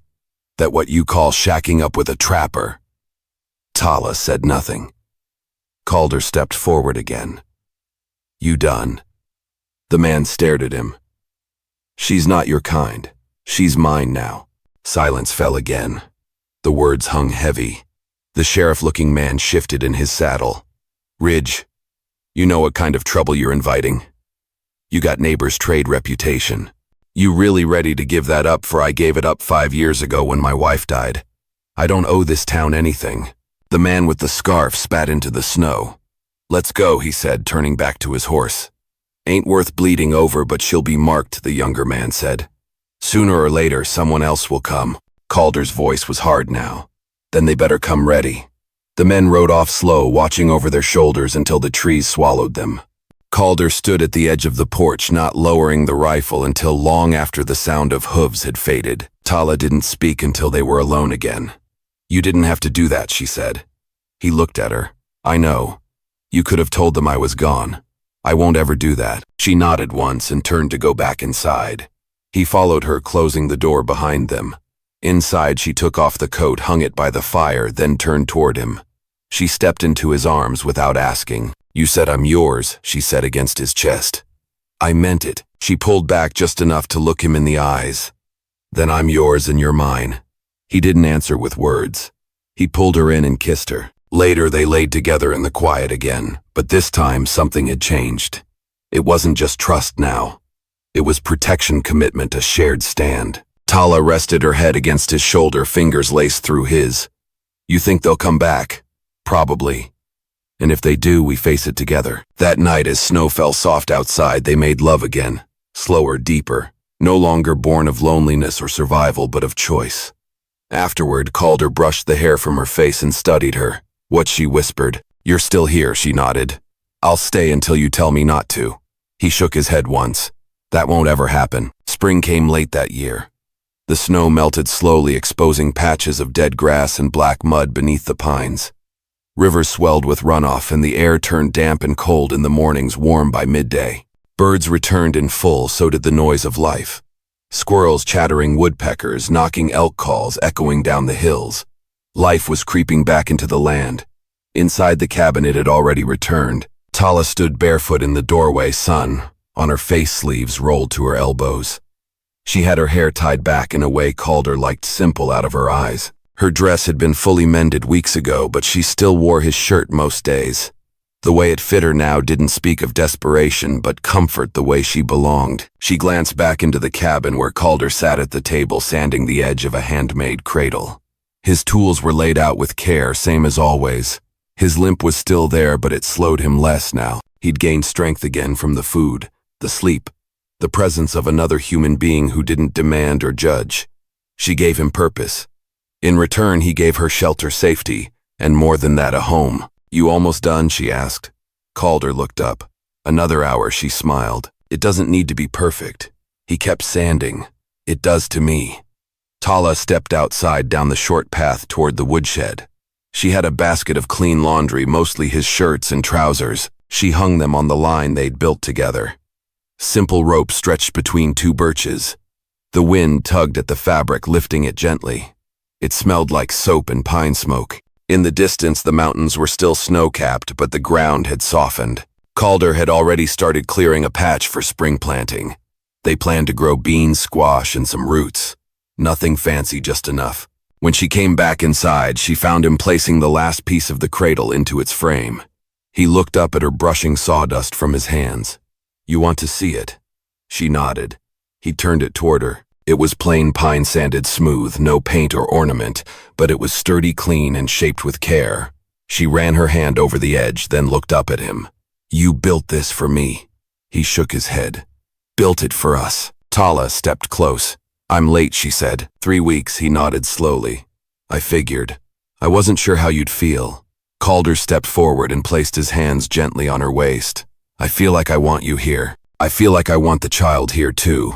That what you call shacking up with a trapper?" Tala said nothing. Calder stepped forward again. "You done?" The man stared at him. "She's not your kind. She's mine now." Silence fell again. The words hung heavy. The sheriff-looking man shifted in his saddle. "Ridge, you know what kind of trouble you're inviting. You got neighbors' trade reputation. You really ready to give that up? For I gave it up 5 years ago when my wife died. I don't owe this town anything." The man with the scarf spat into the snow. "Let's go," he said, turning back to his horse. "Ain't worth bleeding over, but she'll be marked," the younger man said. "Sooner or later, someone else will come." Calder's voice was hard now. "Then they better come ready." The men rode off slow, watching over their shoulders until the trees swallowed them. Calder stood at the edge of the porch, not lowering the rifle until long after the sound of hooves had faded. Tala didn't speak until they were alone again. "You didn't have to do that," she said. He looked at her. "I know. You could have told them I was gone. I won't ever do that." She nodded once and turned to go back inside. He followed her, closing the door behind them. Inside, she took off the coat, hung it by the fire, then turned toward him. She stepped into his arms without asking. "You said I'm yours," she said against his chest. "I meant it." She pulled back just enough to look him in the eyes. "Then I'm yours and you're mine." He didn't answer with words. He pulled her in and kissed her. Later, they laid together in the quiet again, but this time something had changed. It wasn't just trust now. It was protection, commitment, a shared stand. Tala rested her head against his shoulder, fingers laced through his. "You think they'll come back?" "Probably. And if they do, we face it together." That night, as snow fell soft outside, they made love again. Slower, deeper. No longer born of loneliness or survival, but of choice. Afterward, Calder brushed the hair from her face and studied her. What she whispered. "You're still here," she nodded. "I'll stay until you tell me not to." He shook his head once. "That won't ever happen." Spring came late that year. The snow melted slowly, exposing patches of dead grass and black mud beneath the pines. Rivers swelled with runoff, and the air turned damp and cold in the mornings, warm by midday. Birds returned in full, so did the noise of life. Squirrels chattering, woodpeckers knocking, elk calls echoing down the hills. Life was creeping back into the land. Inside the cabin, it had already returned. Tala stood barefoot in the doorway, sun on her face, sleeves rolled to her elbows. She had her hair tied back in a way Calder liked, simple, out of her eyes. Her dress had been fully mended weeks ago, but she still wore his shirt most days. The way it fit her now didn't speak of desperation, but comfort, the way she belonged. She glanced back into the cabin where Calder sat at the table, sanding the edge of a handmade cradle. His tools were laid out with care, same as always. His limp was still there, but it slowed him less now. He'd gained strength again from the food, the sleep, the presence of another human being who didn't demand or judge. She gave him purpose. In return, he gave her shelter, safety, and more than that, a home. "You almost done?" she asked. Calder looked up. "Another hour," she smiled. "It doesn't need to be perfect." He kept sanding. "It does to me." Tala stepped outside down the short path toward the woodshed. She had a basket of clean laundry, mostly his shirts and trousers. She hung them on the line they'd built together. Simple rope stretched between two birches. The wind tugged at the fabric, lifting it gently. It smelled like soap and pine smoke. In the distance, the mountains were still snow-capped, but the ground had softened. Calder had already started clearing a patch for spring planting. They planned to grow beans, squash, and some roots. Nothing fancy, just enough. When she came back inside, she found him placing the last piece of the cradle into its frame. He looked up at her, brushing sawdust from his hands. "You want to see it?" She nodded. He turned it toward her. It was plain pine, sanded smooth, no paint or ornament, but it was sturdy, clean, and shaped with care. She ran her hand over the edge, then looked up at him. "You built this for me." He shook his head. "Built it for us." Tala stepped close. I'm late, she said. 3 weeks, he nodded slowly. I figured. I wasn't sure how you'd feel. Calder stepped forward and placed his hands gently on her waist. I feel like I want you here. I feel like I want the child here too.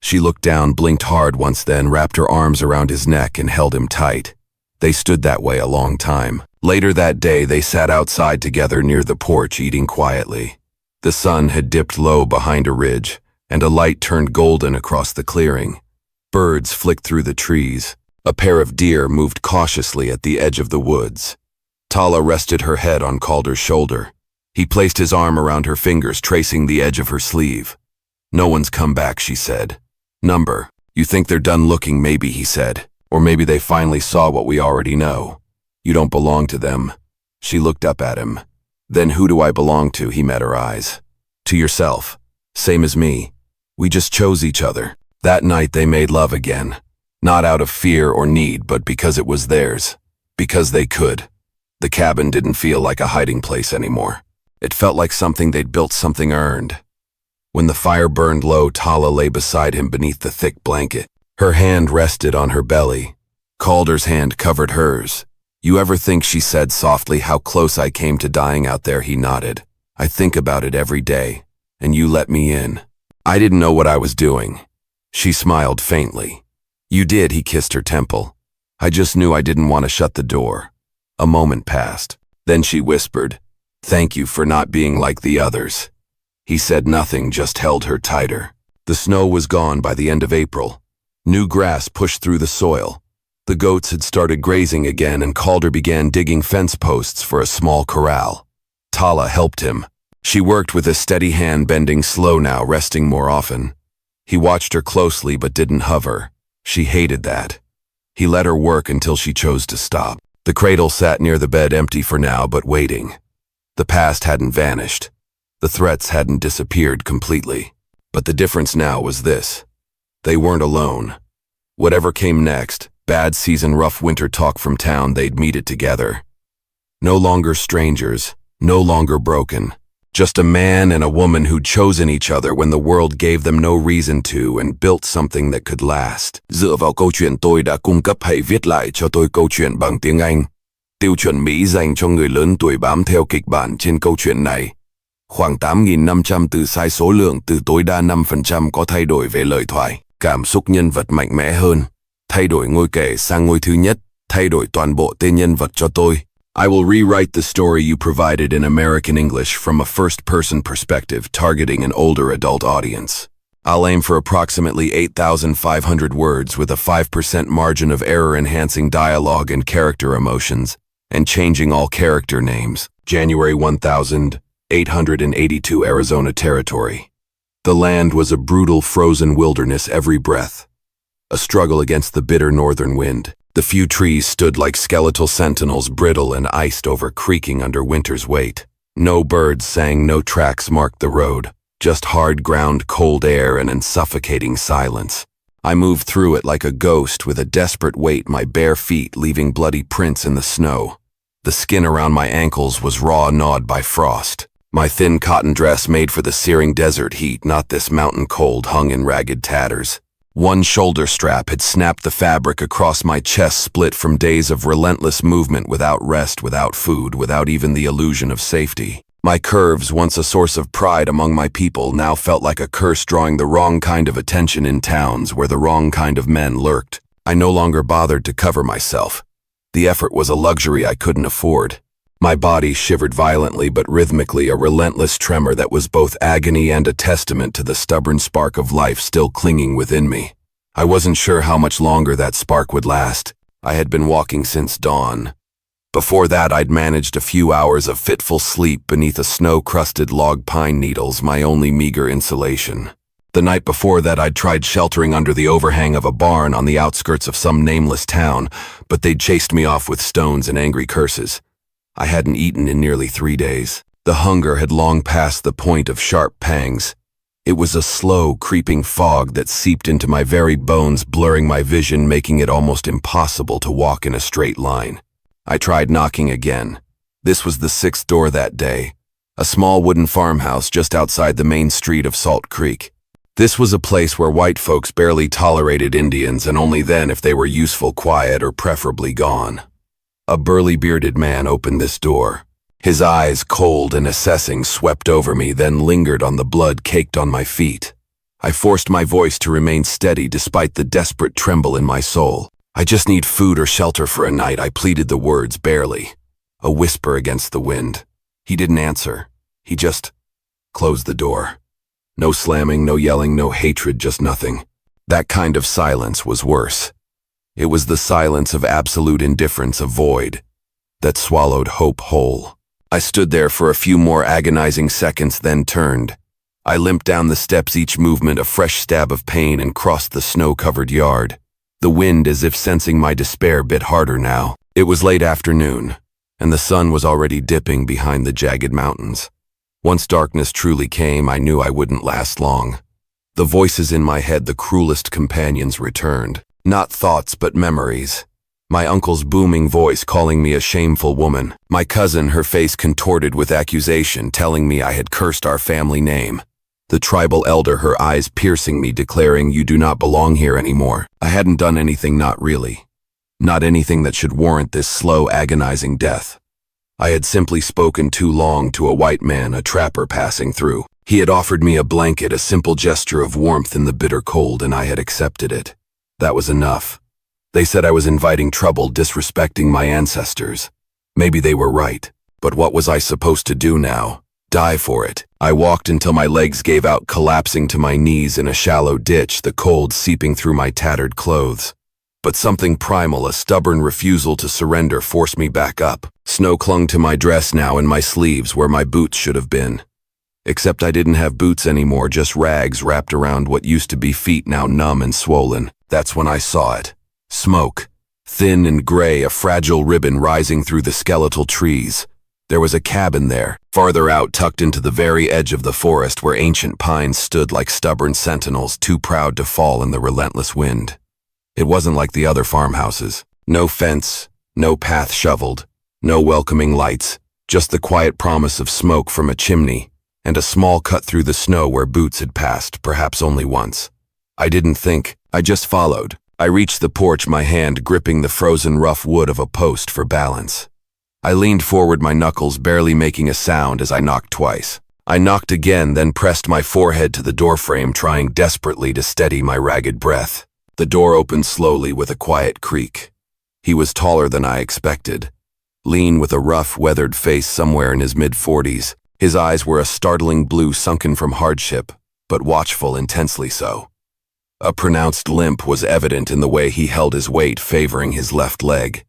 She looked down, blinked hard once, then wrapped her arms around his neck and held him tight. They stood that way a long time. Later that day, they sat outside together near the porch, eating quietly. The sun had dipped low behind a ridge, and a light turned golden across the clearing. Birds flicked through the trees. A pair of deer moved cautiously at the edge of the woods. Tala rested her head on Calder's shoulder. He placed his arm around her fingers, tracing the edge of her sleeve. No one's come back, she said. Number, you think they're done looking, maybe, he said. Or maybe they finally saw what we already know. You don't belong to them. She looked up at him. Then who do I belong to? He met her eyes. To yourself. Same as me. We just chose each other. That night they made love again. Not out of fear or need, but because it was theirs. Because they could. The cabin didn't feel like a hiding place anymore. It felt like something they'd built, something earned. When the fire burned low, Tala lay beside him beneath the thick blanket. Her hand rested on her belly. Calder's hand covered hers. You ever think, she said softly, how close I came to dying out there? He nodded. I think about it every day. And you let me in. I didn't know what I was doing. She smiled faintly. You did, he kissed her temple. I just knew I didn't want to shut the door. A moment passed. Then she whispered, thank you for not being like the others. He said nothing, just held her tighter. The snow was gone by the end of April. New grass pushed through the soil. The goats had started grazing again, and Calder began digging fence posts for a small corral. Tala helped him. She worked with a steady hand, bending slow now, resting more often. He watched her closely but didn't hover. She hated that. He let her work until she chose to stop. The cradle sat near the bed, empty for now, but waiting. The past hadn't vanished. The threats hadn't disappeared completely. But the difference now was this. They weren't alone. Whatever came next, bad season, rough winter talk from town, they'd meet it together. No longer strangers, no longer broken. Just a man and a woman who'd chosen each other when the world gave them no reason to, and built something that could last. Dựa vào câu chuyện, tôi đã cung cấp, hãy viết lại cho tôi câu chuyện bằng tiếng Anh. Tiêu chuẩn Mỹ dành cho người lớn tuổi bám theo kịch bản trên câu chuyện này. Khoảng 8.500 từ, sai số lượng từ, tối đa 5% có thay đổi về lời thoại. Cảm xúc nhân vật mạnh mẽ hơn. Thay đổi ngôi kể sang ngôi thứ nhất. Thay đổi toàn bộ tên nhân vật cho tôi. I will rewrite the story you provided in American English from a first-person perspective, targeting an older adult audience. I'll aim for approximately 8,500 words with a 5% margin of error, enhancing dialogue and character emotions, and changing all character names. January 1882, Arizona Territory. The land was a brutal, frozen wilderness every breath. A struggle against the bitter northern wind. The few trees stood like skeletal sentinels, brittle and iced over, creaking under winter's weight. No birds sang, no tracks marked the road. Just hard ground, cold air, and suffocating silence. I moved through it like a ghost, with a desperate weight, my bare feet leaving bloody prints in the snow. The skin around my ankles was raw, gnawed by frost. My thin cotton dress, made for the searing desert heat, not this mountain cold, hung in ragged tatters. One shoulder strap had snapped, the fabric across my chest split from days of relentless movement, without rest, without food, without even the illusion of safety. My curves, once a source of pride among my people, now felt like a curse, drawing the wrong kind of attention in towns where the wrong kind of men lurked. I no longer bothered to cover myself. The effort was a luxury I couldn't afford. My body shivered violently but rhythmically, a relentless tremor that was both agony and a testament to the stubborn spark of life still clinging within me. I wasn't sure how much longer that spark would last. I had been walking since dawn. Before that, I'd managed a few hours of fitful sleep beneath a snow-crusted log, pine needles, my only meager insulation. The night before that, I'd tried sheltering under the overhang of a barn on the outskirts of some nameless town, but they'd chased me off with stones and angry curses. I hadn't eaten in nearly 3 days. The hunger had long passed the point of sharp pangs. It was a slow, creeping fog that seeped into my very bones, blurring my vision, making it almost impossible to walk in a straight line. I tried knocking again. This was the 6th door that day. A small wooden farmhouse just outside the main street of Salt Creek. This was a place where white folks barely tolerated Indians, and only then if they were useful, quiet, or preferably gone. A burly bearded man opened this door. His eyes, cold and assessing, swept over me, then lingered on the blood caked on my feet. I forced my voice to remain steady despite the desperate tremble in my soul. "I just need food or shelter for a night," I pleaded, the words barely a whisper against the wind. He didn't answer. He just closed the door. No slamming, no yelling, no hatred, just nothing. That kind of silence was worse. It was the silence of absolute indifference, a void that swallowed hope whole. I stood there for a few more agonizing seconds, then turned. I limped down the steps, each movement a fresh stab of pain, and crossed the snow-covered yard. The wind, as if sensing my despair, bit harder now. It was late afternoon, and the sun was already dipping behind the jagged mountains. Once darkness truly came, I knew I wouldn't last long. The voices in my head, the cruelest companions, returned. Not thoughts, but memories. My uncle's booming voice calling me a shameful woman. My cousin, her face contorted with accusation, telling me I had cursed our family name. The tribal elder, her eyes piercing me, declaring, "You do not belong here anymore." I hadn't done anything, not really. Not anything that should warrant this slow, agonizing death. I had simply spoken too long to a white man, a trapper passing through. He had offered me a blanket, a simple gesture of warmth in the bitter cold, and I had accepted it. That was enough. They said I was inviting trouble, disrespecting my ancestors. Maybe they were right, but what was I supposed to do now? Die for it. I walked until my legs gave out, collapsing to my knees in a shallow ditch, the cold seeping through my tattered clothes. But something primal, a stubborn refusal to surrender, forced me back up. Snow clung to my dress now and my sleeves where my boots should have been. Except I didn't have boots anymore, just rags wrapped around what used to be feet, now numb and swollen. That's when I saw it. Smoke. Thin and gray, a fragile ribbon rising through the skeletal trees. There was a cabin there, farther out, tucked into the very edge of the forest, where ancient pines stood like stubborn sentinels, too proud to fall in the relentless wind. It wasn't like the other farmhouses. No fence, no path shoveled, no welcoming lights, just the quiet promise of smoke from a chimney, and a small cut through the snow where boots had passed, perhaps only once. I didn't think, I just followed. I reached the porch, my hand gripping the frozen rough wood of a post for balance. I leaned forward, my knuckles barely making a sound as I knocked twice. I knocked again, then pressed my forehead to the doorframe, trying desperately to steady my ragged breath. The door opened slowly with a quiet creak. He was taller than I expected. Lean, with a rough, weathered face, somewhere in his mid-40s. His eyes were a startling blue, sunken from hardship, but watchful, intensely so. A pronounced limp was evident in the way he held his weight, favoring his left leg.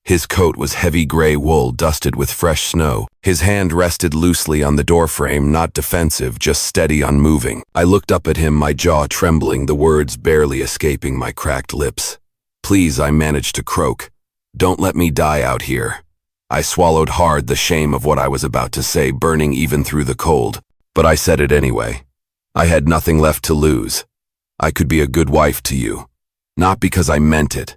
His coat was heavy gray wool, dusted with fresh snow. His hand rested loosely on the doorframe, not defensive, just steady, unmoving. I looked up at him, my jaw trembling, the words barely escaping my cracked lips. "Please," I managed to croak. "Don't let me die out here." I swallowed hard, the shame of what I was about to say burning even through the cold. But I said it anyway. I had nothing left to lose. I could be a good wife to you. Not because I meant it.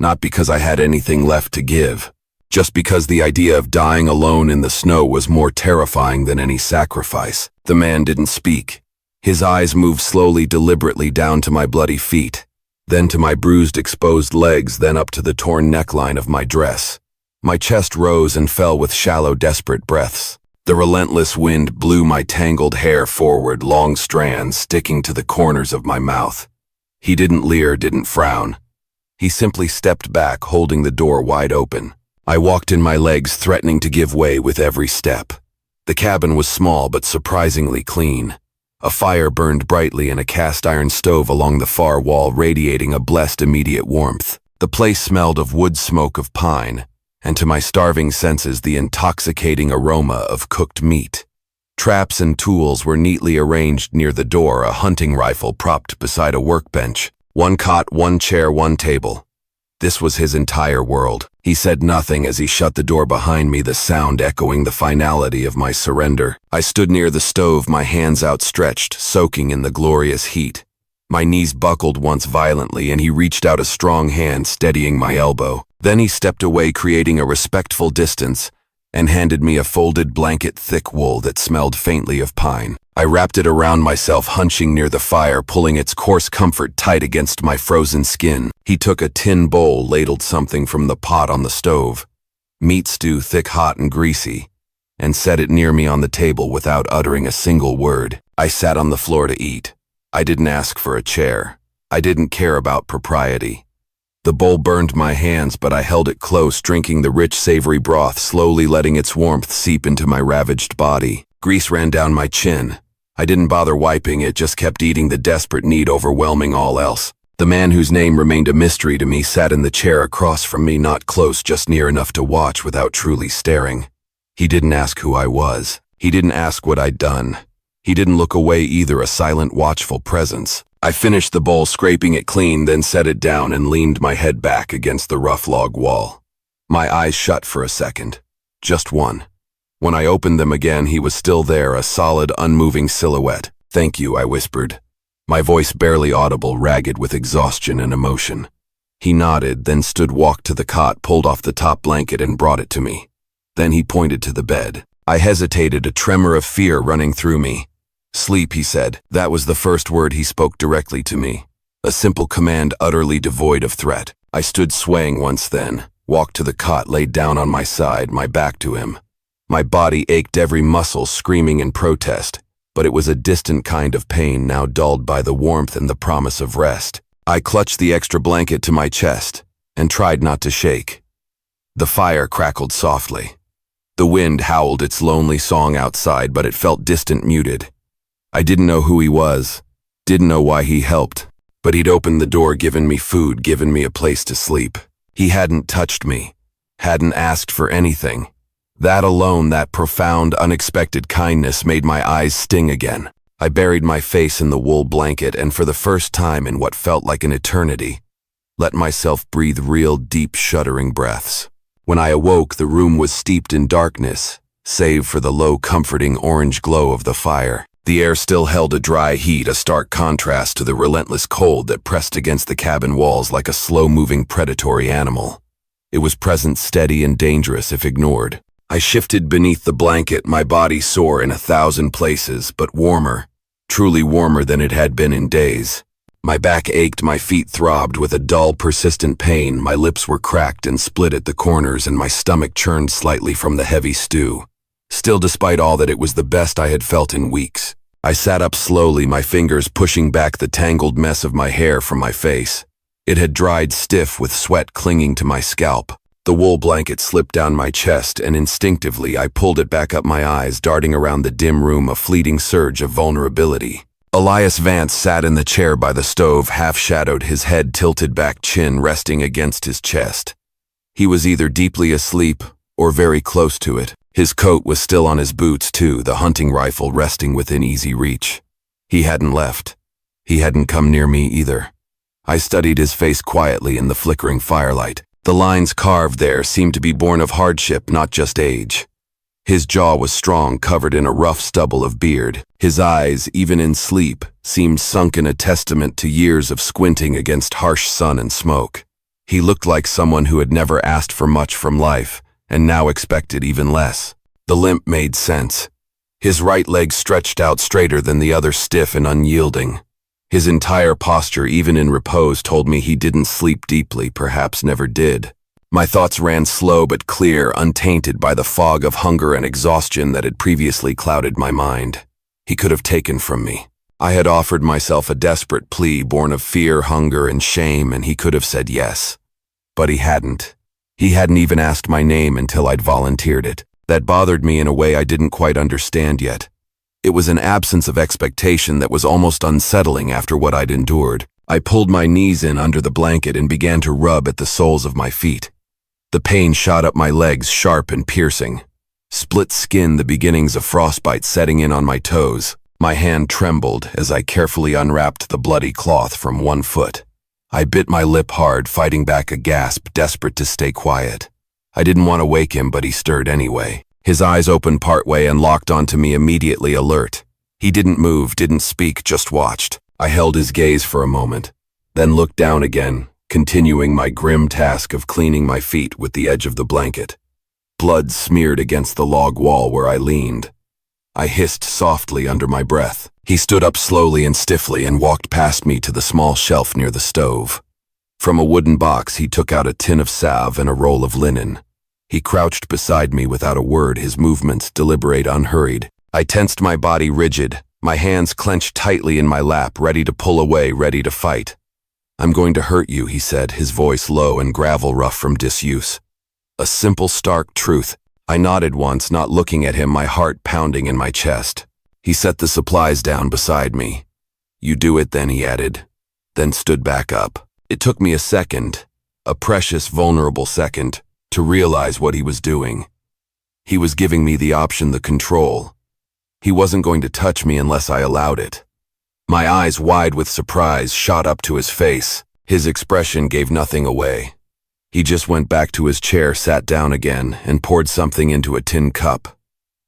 Not because I had anything left to give. Just because the idea of dying alone in the snow was more terrifying than any sacrifice. The man didn't speak. His eyes moved slowly, deliberately down to my bloody feet, then to my bruised, exposed legs, then up to the torn neckline of my dress. My chest rose and fell with shallow, desperate breaths. The relentless wind blew my tangled hair forward, long strands sticking to the corners of my mouth. He didn't leer, didn't frown. He simply stepped back, holding the door wide open. I walked in, my legs threatening to give way with every step. The cabin was small but surprisingly clean. A fire burned brightly and a cast-iron stove along the far wall radiating a blessed immediate warmth. The place smelled of wood smoke, of pine, and to my starving senses the intoxicating aroma of cooked meat. Traps and tools were neatly arranged near the door, a hunting rifle propped beside a workbench. One cot, one chair, one table. This was his entire world. He said nothing as he shut the door behind me, the sound echoing the finality of my surrender. I stood near the stove, my hands outstretched, soaking in the glorious heat. My knees buckled once violently, and he reached out a strong hand, steadying my elbow. Then he stepped away, creating a respectful distance, and handed me a folded blanket thick wool that smelled faintly of pine. I wrapped it around myself, hunching near the fire, pulling its coarse comfort tight against my frozen skin. He took a tin bowl, ladled something from the pot on the stove, meat stew thick, hot, and greasy, and set it near me on the table without uttering a single word. I sat on the floor to eat. I didn't ask for a chair. I didn't care about propriety. The bowl burned my hands, but I held it close, drinking the rich, savory broth, slowly letting its warmth seep into my ravaged body. Grease ran down my chin. I didn't bother wiping it, just kept eating, the desperate need overwhelming all else. The man, whose name remained a mystery to me, sat in the chair across from me, not close, just near enough to watch without truly staring. He didn't ask who I was. He didn't ask what I'd done. He didn't look away either, a silent, watchful presence. I finished the bowl, scraping it clean, then set it down and leaned my head back against the rough log wall. My eyes shut for a second. Just one. When I opened them again, he was still there, a solid, unmoving silhouette. "Thank you," I whispered, my voice barely audible, ragged with exhaustion and emotion. He nodded, then walked to the cot, pulled off the top blanket, and brought it to me. Then he pointed to the bed. I hesitated, a tremor of fear running through me. "Sleep," he said. That was the first word he spoke directly to me. A simple command utterly devoid of threat. I stood swaying once, then walked to the cot, laid down on my side, my back to him. My body ached, every muscle screaming in protest, but it was a distant kind of pain, now dulled by the warmth and the promise of rest. I clutched the extra blanket to my chest and tried not to shake. The fire crackled softly. The wind howled its lonely song outside, but it felt distant, muted. I didn't know who he was, didn't know why he helped, but he'd opened the door, given me food, given me a place to sleep. He hadn't touched me, hadn't asked for anything. That alone, that profound, unexpected kindness, made my eyes sting again. I buried my face in the wool blanket, and for the first time in what felt like an eternity, let myself breathe real, deep, shuddering breaths. When I awoke, the room was steeped in darkness, save for the low, comforting orange glow of the fire. The air still held a dry heat, a stark contrast to the relentless cold that pressed against the cabin walls like a slow-moving predatory animal. It was present, steady, and dangerous if ignored. I shifted beneath the blanket, my body sore in 1,000 places, but warmer, truly warmer than it had been in days. My back ached, my feet throbbed with a dull, persistent pain, my lips were cracked and split at the corners, and my stomach churned slightly from the heavy stew. Still, despite all that, it was the best I had felt in weeks. I sat up slowly, my fingers pushing back the tangled mess of my hair from my face. It had dried stiff, with sweat clinging to my scalp. The wool blanket slipped down my chest, and instinctively I pulled it back up, my eyes darting around the dim room, a fleeting surge of vulnerability. Elias Vance sat in the chair by the stove, half-shadowed, his head tilted back, chin resting against his chest. He was either deeply asleep or very close to it. His coat was still on his boots, too, the hunting rifle resting within easy reach. He hadn't left. He hadn't come near me either. I studied his face quietly in the flickering firelight. The lines carved there seemed to be born of hardship, not just age. His jaw was strong, covered in a rough stubble of beard. His eyes, even in sleep, seemed sunken, a testament to years of squinting against harsh sun and smoke. He looked like someone who had never asked for much from life, and now expected even less. The limp made sense. His right leg stretched out straighter than the other, stiff and unyielding. His entire posture, even in repose, told me he didn't sleep deeply, perhaps never did. My thoughts ran slow but clear, untainted by the fog of hunger and exhaustion that had previously clouded my mind. He could have taken from me. I had offered myself a desperate plea born of fear, hunger, and shame, and he could have said yes. But he hadn't. He hadn't even asked my name until I'd volunteered it. That bothered me in a way I didn't quite understand yet. It was an absence of expectation that was almost unsettling after what I'd endured. I pulled my knees in under the blanket and began to rub at the soles of my feet. The pain shot up my legs, sharp and piercing. Split skin, the beginnings of frostbite setting in on my toes. My hand trembled as I carefully unwrapped the bloody cloth from one foot. I bit my lip hard, fighting back a gasp, desperate to stay quiet. I didn't want to wake him, but he stirred anyway. His eyes opened partway and locked onto me, immediately alert. He didn't move, didn't speak, just watched. I held his gaze for a moment, then looked down again, continuing my grim task of cleaning my feet with the edge of the blanket. blood smeared against the log wall where I leaned. I hissed softly under my breath. He stood up slowly and stiffly and walked past me to the small shelf near the stove. From a wooden box, he took out a tin of salve and a roll of linen. He crouched beside me without a word, his movements deliberate, unhurried. I tensed my body rigid, my hands clenched tightly in my lap, ready to pull away, ready to fight. "I'm going to hurt you," he said, his voice low and gravel rough from disuse. A simple, stark truth. I nodded once, not looking at him, my heart pounding in my chest. He set the supplies down beside me. "You do it then," he added, then stood back up. It took me a second, a precious, vulnerable second, to realize what he was doing. He was giving me the option, the control. He wasn't going to touch me unless I allowed it. My eyes, wide with surprise, shot up to his face. His expression gave nothing away. He just went back to his chair, sat down again, and poured something into a tin cup.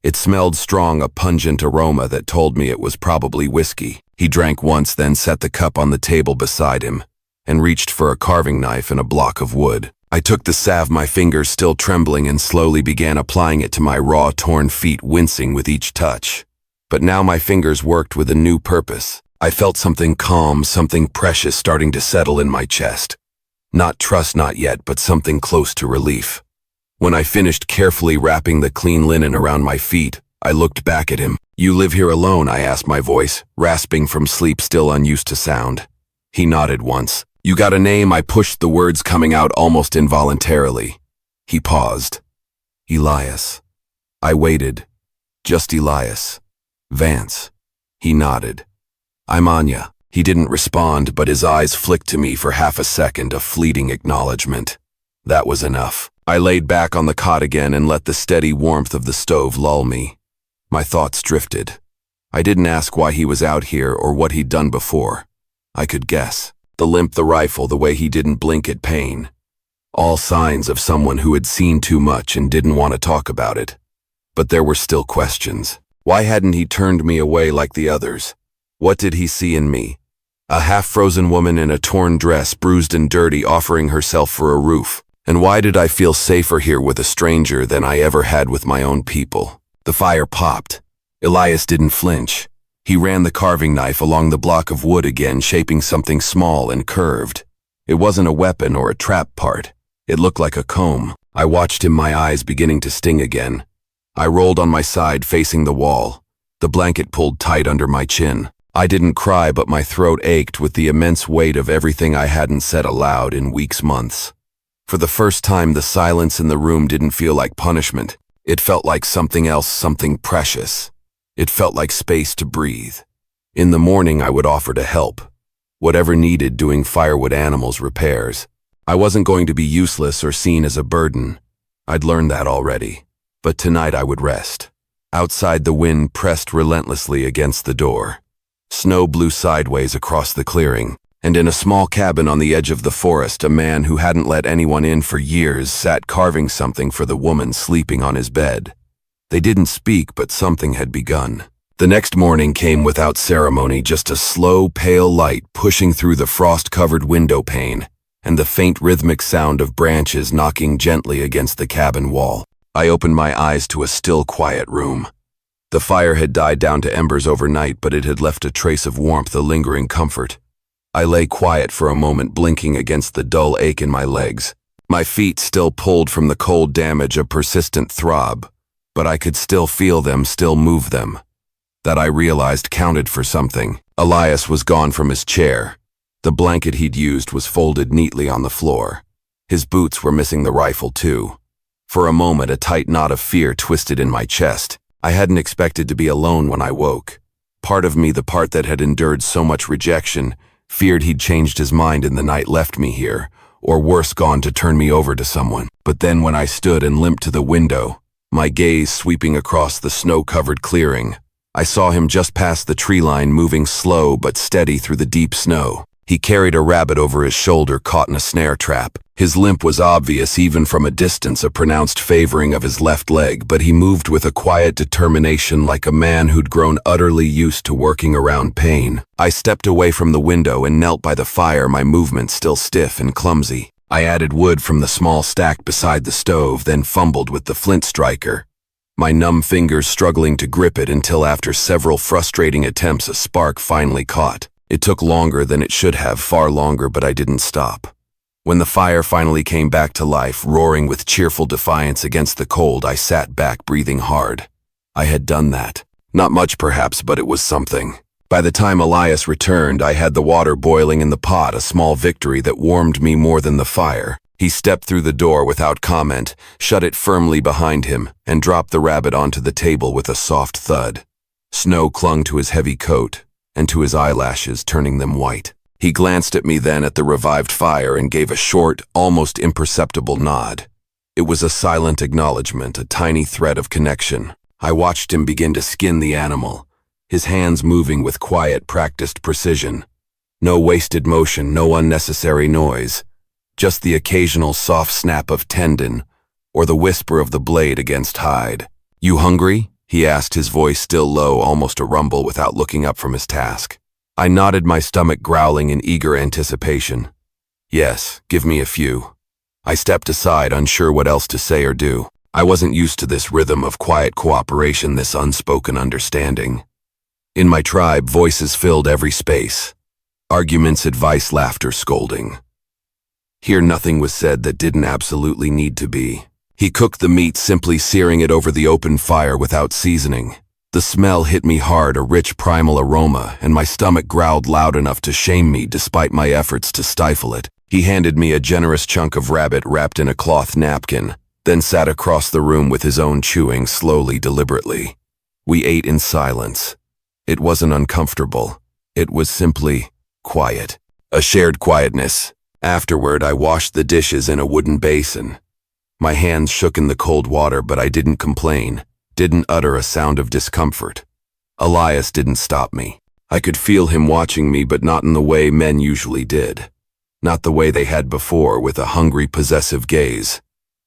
It smelled strong, a pungent aroma that told me it was probably whiskey. He drank once, then set the cup on the table beside him, and reached for a carving knife and a block of wood. I took the salve, my fingers still trembling, and slowly began applying it to my raw, torn feet, wincing with each touch. But now my fingers worked with a new purpose. I felt something calm, something precious starting to settle in my chest. Not trust, not yet, but something close to relief. When I finished carefully wrapping the clean linen around my feet, I looked back at him. "You live here alone?" I asked, my voice rasping from sleep, still unused to sound. He nodded once. "You got a name?" I pushed, the words coming out almost involuntarily. He paused. "Elias." I waited. "Just Elias. Vance." He nodded. "I'm Anya." He didn't respond, but his eyes flicked to me for half a second, a fleeting acknowledgement. That was enough. I laid back on the cot again and let the steady warmth of the stove lull me. My thoughts drifted. I didn't ask why he was out here or what he'd done before. I could guess. The limp, the rifle, the way he didn't blink at pain. All signs of someone who had seen too much and didn't want to talk about it. But there were still questions. Why hadn't he turned me away like the others? What did he see in me? A half-frozen woman in a torn dress, bruised and dirty, offering herself for a roof. And why did I feel safer here with a stranger than I ever had with my own people? The fire popped. Elias didn't flinch. He ran the carving knife along the block of wood again, shaping something small and curved. It wasn't a weapon or a trap part. It looked like a comb. I watched him, my eyes beginning to sting again. I rolled on my side, facing the wall. The blanket pulled tight under my chin. I didn't cry, but my throat ached with the immense weight of everything I hadn't said aloud in weeks, months. For the first time, the silence in the room didn't feel like punishment. It felt like something else, something precious. It felt like space to breathe. In the morning, I would offer to help. Whatever needed, doing firewood, animals, repairs. I wasn't going to be useless or seen as a burden. I'd learned that already. But tonight I would rest. Outside, the wind pressed relentlessly against the door. Snow blew sideways across the clearing, and in a small cabin on the edge of the forest, a man who hadn't let anyone in for years sat carving something for the woman sleeping on his bed. They didn't speak, but something had begun. The next morning came without ceremony, just a slow, pale light pushing through the frost-covered window pane, and the faint rhythmic sound of branches knocking gently against the cabin wall. I opened my eyes to a still, quiet room. The fire had died down to embers overnight, but it had left a trace of warmth, a lingering comfort. I lay quiet for a moment, blinking against the dull ache in my legs. My feet still pulled from the cold damage, a persistent throb, but I could still feel them, still move them. That, I realized, counted for something. Elias was gone from his chair. The blanket he'd used was folded neatly on the floor. His boots were missing, the rifle too. For a moment, a tight knot of fear twisted in my chest. I hadn't expected to be alone when I woke. Part of me, the part that had endured so much rejection, feared he'd changed his mind in the night, left me here, or worse, gone to turn me over to someone. But then when I stood and limped to the window, my gaze sweeping across the snow-covered clearing, I saw him just past the tree line, moving slow but steady through the deep snow. He carried a rabbit over his shoulder, caught in a snare trap. His limp was obvious even from a distance, a pronounced favoring of his left leg, but he moved with a quiet determination, like a man who'd grown utterly used to working around pain. I stepped away from the window and knelt by the fire, my movement still stiff and clumsy. I added wood from the small stack beside the stove, then fumbled with the flint striker, my numb fingers struggling to grip it until after several frustrating attempts a spark finally caught. It took longer than it should have, far longer, but I didn't stop. When the fire finally came back to life, roaring with cheerful defiance against the cold, I sat back, breathing hard. I had done that. Not much perhaps, but it was something. By the time Elias returned, I had the water boiling in the pot, a small victory that warmed me more than the fire. He stepped through the door without comment, shut it firmly behind him, and dropped the rabbit onto the table with a soft thud. Snow clung to his heavy coat and to his eyelashes, turning them white. He glanced at me then at the revived fire and gave a short, almost imperceptible nod. It was a silent acknowledgement, a tiny thread of connection. I watched him begin to skin the animal, his hands moving with quiet, practiced precision. No wasted motion, no unnecessary noise. Just the occasional soft snap of tendon or the whisper of the blade against hide. "You hungry?" he asked, his voice still low, almost a rumble, without looking up from his task. I nodded, my stomach growling in eager anticipation. "Yes, give me a few." I stepped aside, unsure what else to say or do. I wasn't used to this rhythm of quiet cooperation, this unspoken understanding. In my tribe, voices filled every space. Arguments, advice, laughter, scolding. Here nothing was said that didn't absolutely need to be. He cooked the meat, simply searing it over the open fire without seasoning. The smell hit me hard, a rich primal aroma, and my stomach growled loud enough to shame me despite my efforts to stifle it. He handed me a generous chunk of rabbit wrapped in a cloth napkin, then sat across the room with his own, chewing slowly, deliberately. We ate in silence. It wasn't uncomfortable. It was simply quiet. A shared quietness. Afterward, I washed the dishes in a wooden basin. My hands shook in the cold water, but I didn't complain, didn't utter a sound of discomfort. Elias didn't stop me. I could feel him watching me, but not in the way men usually did. Not the way they had before, with a hungry, possessive gaze.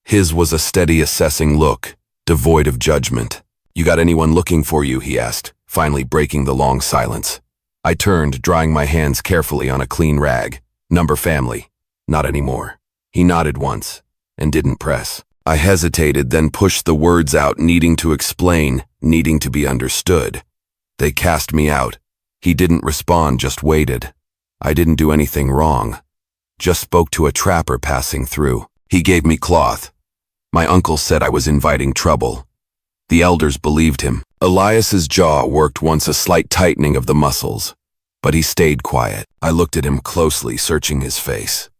His was a steady, assessing look, devoid of judgment. "You got anyone looking for you?" he asked, finally breaking the long silence. I turned, drying my hands carefully on a clean rag. "Number family." "Not anymore." He nodded once and didn't press. I hesitated, then pushed the words out, needing to explain, needing to be understood. "They cast me out." He didn't respond, just waited. I didn't do anything wrong. Just spoke to a trapper passing through. He gave me cloth. My uncle said I was inviting trouble. The elders believed him. Elias's jaw worked once, a slight tightening of the muscles, but he stayed quiet. I looked at him closely, searching his face.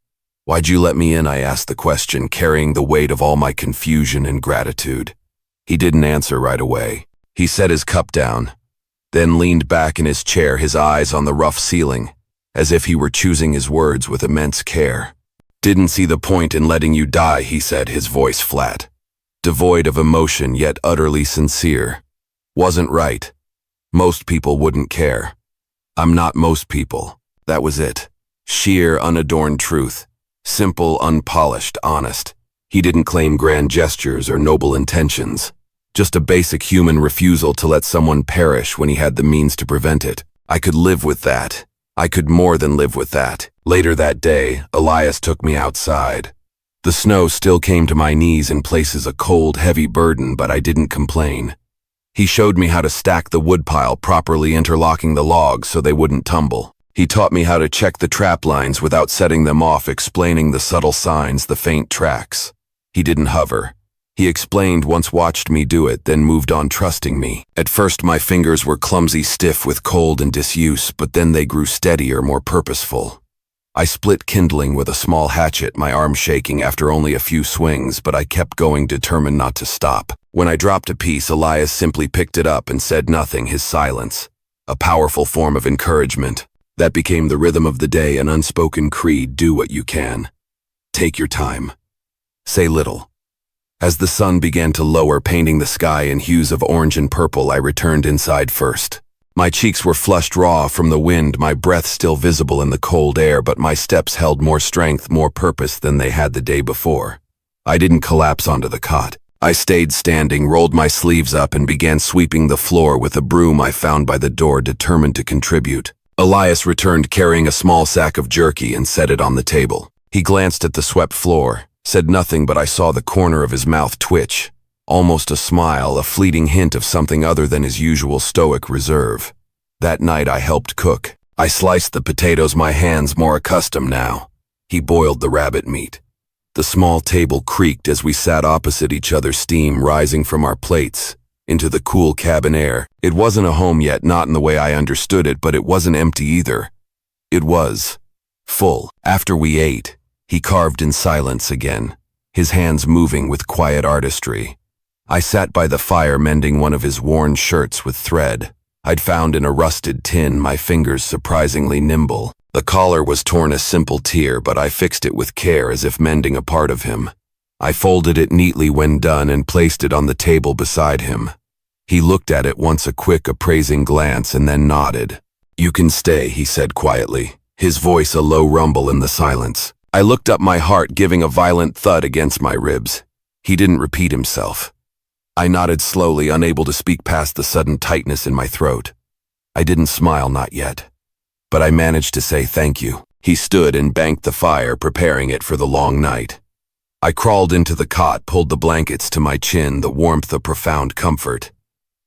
"Why'd you let me in?" I asked the question, carrying the weight of all my confusion and gratitude. He didn't answer right away. He set his cup down, then leaned back in his chair, his eyes on the rough ceiling, as if he were choosing his words with immense care. "Didn't see the point in letting you die," he said, his voice flat, devoid of emotion yet utterly sincere. "Wasn't right. Most people wouldn't care. I'm not most people." That was it. Sheer, unadorned truth. Simple, unpolished, honest. He didn't claim grand gestures or noble intentions. Just a basic human refusal to let someone perish when he had the means to prevent it. I could live with that. I could more than live with that. Later that day, Elias took me outside. The snow still came to my knees in places, a cold, heavy burden, but I didn't complain. He showed me how to stack the woodpile, properly interlocking the logs so they wouldn't tumble. He taught me how to check the trap lines without setting them off, explaining the subtle signs, the faint tracks. He didn't hover. He explained, once watched me do it, then moved on, trusting me. At first my fingers were clumsy, stiff with cold and disuse, but then they grew steadier, more purposeful. I split kindling with a small hatchet, my arm shaking after only a few swings, but I kept going, determined not to stop. When I dropped a piece, Elias simply picked it up and said nothing, his silence. A powerful form of encouragement. That became the rhythm of the day, an unspoken creed: do what you can. Take your time. Say little. As the sun began to lower, painting the sky in hues of orange and purple, I returned inside first. My cheeks were flushed raw from the wind, my breath still visible in the cold air, but my steps held more strength, more purpose than they had the day before. I didn't collapse onto the cot. I stayed standing, rolled my sleeves up, and began sweeping the floor with a broom I found by the door, determined to contribute. Elias returned carrying a small sack of jerky and set it on the table. He glanced at the swept floor, said nothing, but I saw the corner of his mouth twitch. Almost a smile, a fleeting hint of something other than his usual stoic reserve. That night I helped cook. I sliced the potatoes, my hands more accustomed now. He boiled the rabbit meat. The small table creaked as we sat opposite each other, steam rising from our plates into the cool cabin air. It wasn't a home yet, not in the way I understood it, but it wasn't empty either. It was full. After we ate, he carved in silence again, his hands moving with quiet artistry. I sat by the fire mending one of his worn shirts with thread I'd found in a rusted tin, my fingers surprisingly nimble. The collar was torn, a simple tear, but I fixed it with care as if mending a part of him. I folded it neatly when done and placed it on the table beside him. He looked at it once, a quick, appraising glance, and then nodded. "You can stay," he said quietly, his voice a low rumble in the silence. I looked up, my heart giving a violent thud against my ribs. He didn't repeat himself. I nodded slowly, unable to speak past the sudden tightness in my throat. I didn't smile, not yet. But I managed to say thank you. He stood and banked the fire, preparing it for the long night. I crawled into the cot, pulled the blankets to my chin, the warmth a profound comfort.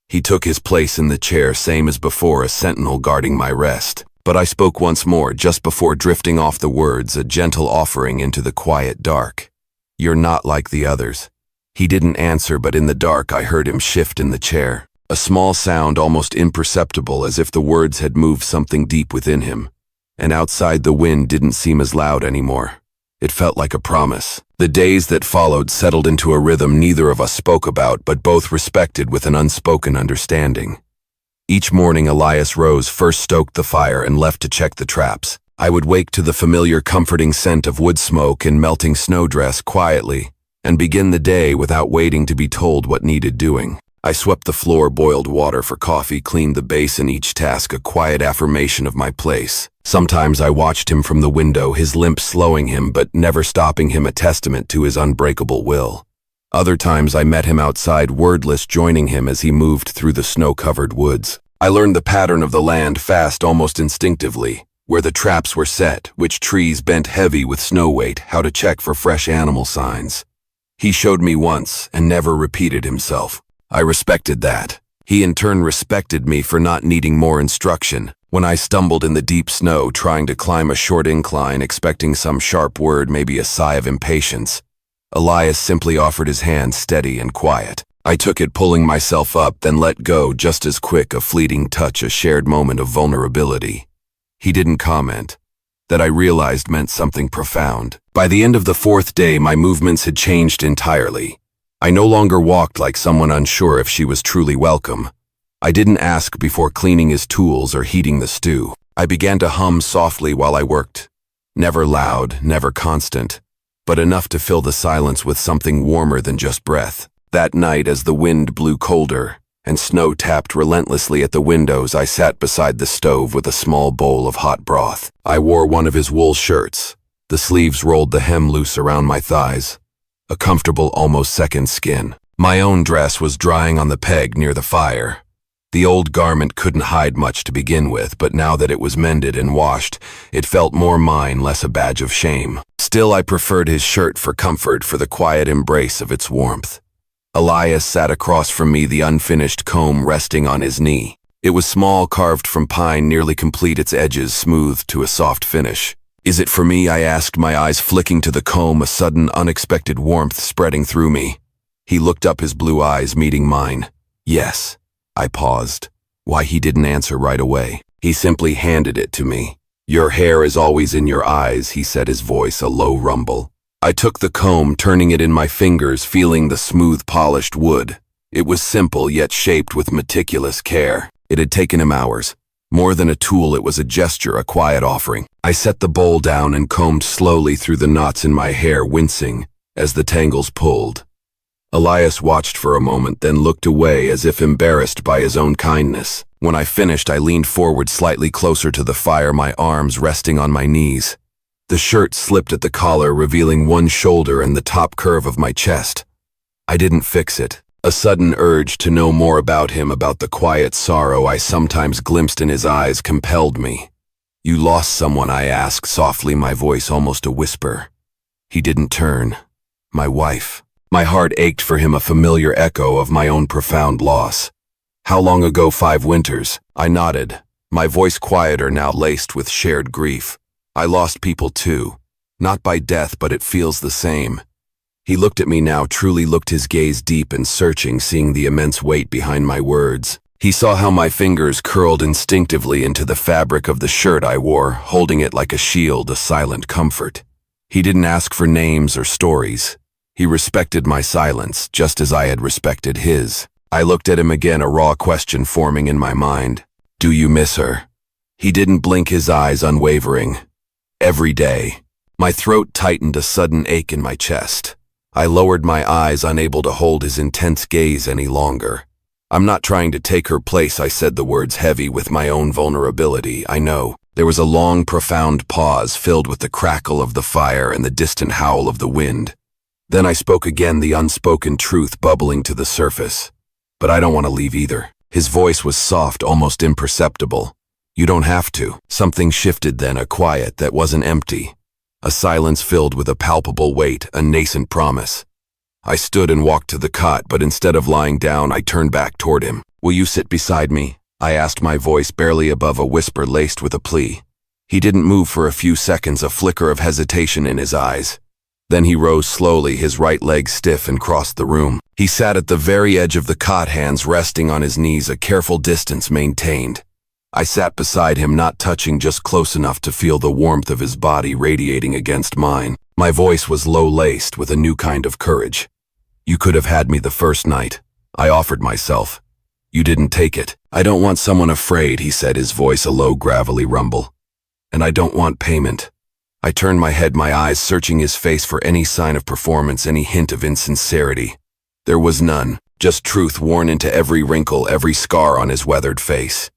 He took his place in the chair, same as before, a sentinel guarding my rest. But I spoke once more, just before drifting off the words, a gentle offering into the quiet dark. "You're not like the others." He didn't answer, but in the dark I heard him shift in the chair. A small sound, almost imperceptible, as if the words had moved something deep within him. And outside, the wind didn't seem as loud anymore. It felt like a promise. The days that followed settled into a rhythm neither of us spoke about, but both respected with an unspoken understanding. Each morning Elias rose, first stoked the fire, and left to check the traps. I would wake to the familiar comforting scent of wood smoke and melting snowdress quietly, and begin the day without waiting to be told what needed doing. I swept the floor, boiled water for coffee, cleaned the basin, each task a quiet affirmation of my place. Sometimes I watched him from the window, his limp slowing him but never stopping him, a testament to his unbreakable will. Other times I met him outside, wordless, joining him as he moved through the snow-covered woods. I learned the pattern of the land fast, almost instinctively, where the traps were set, which trees bent heavy with snow weight, how to check for fresh animal signs. He showed me once and never repeated himself. I respected that. He in turn respected me for not needing more instruction. When I stumbled in the deep snow, trying to climb a short incline, expecting some sharp word, maybe a sigh of impatience, Elias simply offered his hand, steady and quiet. I took it, pulling myself up, then let go, just as quick, a fleeting touch, a shared moment of vulnerability. He didn't comment. That I realized meant something profound. By the end of the fourth day, my movements had changed entirely. I no longer walked like someone unsure if she was truly welcome. I didn't ask before cleaning his tools or heating the stew. I began to hum softly while I worked. Never loud, never constant, but enough to fill the silence with something warmer than just breath. That night, as the wind blew colder and snow tapped relentlessly at the windows, I sat beside the stove with a small bowl of hot broth. I wore one of his wool shirts. The sleeves rolled, the hem loose around my thighs. A comfortable, almost second skin. My own dress was drying on the peg near the fire. The old garment couldn't hide much to begin with, but now that it was mended and washed, it felt more mine, less a badge of shame. Still, I preferred his shirt for comfort, for the quiet embrace of its warmth. Elias sat across from me, the unfinished comb resting on his knee. It was small, carved from pine, nearly complete, its edges smoothed to a soft finish. "Is it for me?" I asked, my eyes flicking to the comb, a sudden, unexpected warmth spreading through me. He looked up, his blue eyes meeting mine. "Yes." I paused. Why, he didn't answer right away. He simply handed it to me. "Your hair is always in your eyes," he said, his voice a low rumble. I took the comb, turning it in my fingers, feeling the smooth, polished wood. It was simple, yet shaped with meticulous care. It had taken him hours. More than a tool, it was a gesture, a quiet offering. I set the bowl down and combed slowly through the knots in my hair, wincing as the tangles pulled. Elias watched for a moment, then looked away as if embarrassed by his own kindness. When I finished, I leaned forward slightly closer to the fire, my arms resting on my knees. The shirt slipped at the collar, revealing one shoulder and the top curve of my chest. I didn't fix it. A sudden urge to know more about him, about the quiet sorrow I sometimes glimpsed in his eyes, compelled me. "You lost someone?" I asked softly, my voice almost a whisper. He didn't turn. My wife. My heart ached for him, a familiar echo of my own profound loss. How long ago? 5 winters. I nodded, my voice quieter now, laced with shared grief. I lost people too. Not by death, but it feels the same. He looked at me now, truly looked, his gaze deep and searching, seeing the immense weight behind my words. He saw how my fingers curled instinctively into the fabric of the shirt I wore, holding it like a shield, a silent comfort. He didn't ask for names or stories. He respected my silence, just as I had respected his. I looked at him again, a raw question forming in my mind. Do you miss her? He didn't blink, his eyes unwavering. Every day. My throat tightened, a sudden ache in my chest. I lowered my eyes, unable to hold his intense gaze any longer. I'm not trying to take her place, I said, the words heavy with my own vulnerability. I know. There was a long, profound pause filled with the crackle of the fire and the distant howl of the wind. Then I spoke again, the unspoken truth bubbling to the surface. But I don't want to leave either. His voice was soft, almost imperceptible. You don't have to. Something shifted then, a quiet that wasn't empty. A silence filled with a palpable weight, a nascent promise. I stood and walked to the cot, but instead of lying down, I turned back toward him. Will you sit beside me? I asked, my voice barely above a whisper laced with a plea. He didn't move for a few seconds, a flicker of hesitation in his eyes. Then he rose slowly, his right leg stiff, and crossed the room. He sat at the very edge of the cot, hands resting on his knees, a careful distance maintained. I sat beside him, not touching, just close enough to feel the warmth of his body radiating against mine. My voice was low-laced with a new kind of courage. You could have had me the first night. I offered myself. You didn't take it. I don't want someone afraid, he said, his voice a low, gravelly rumble. And I don't want payment. I turned my head, my eyes searching his face for any sign of performance, any hint of insincerity. There was none, just truth worn into every wrinkle, every scar on his weathered face.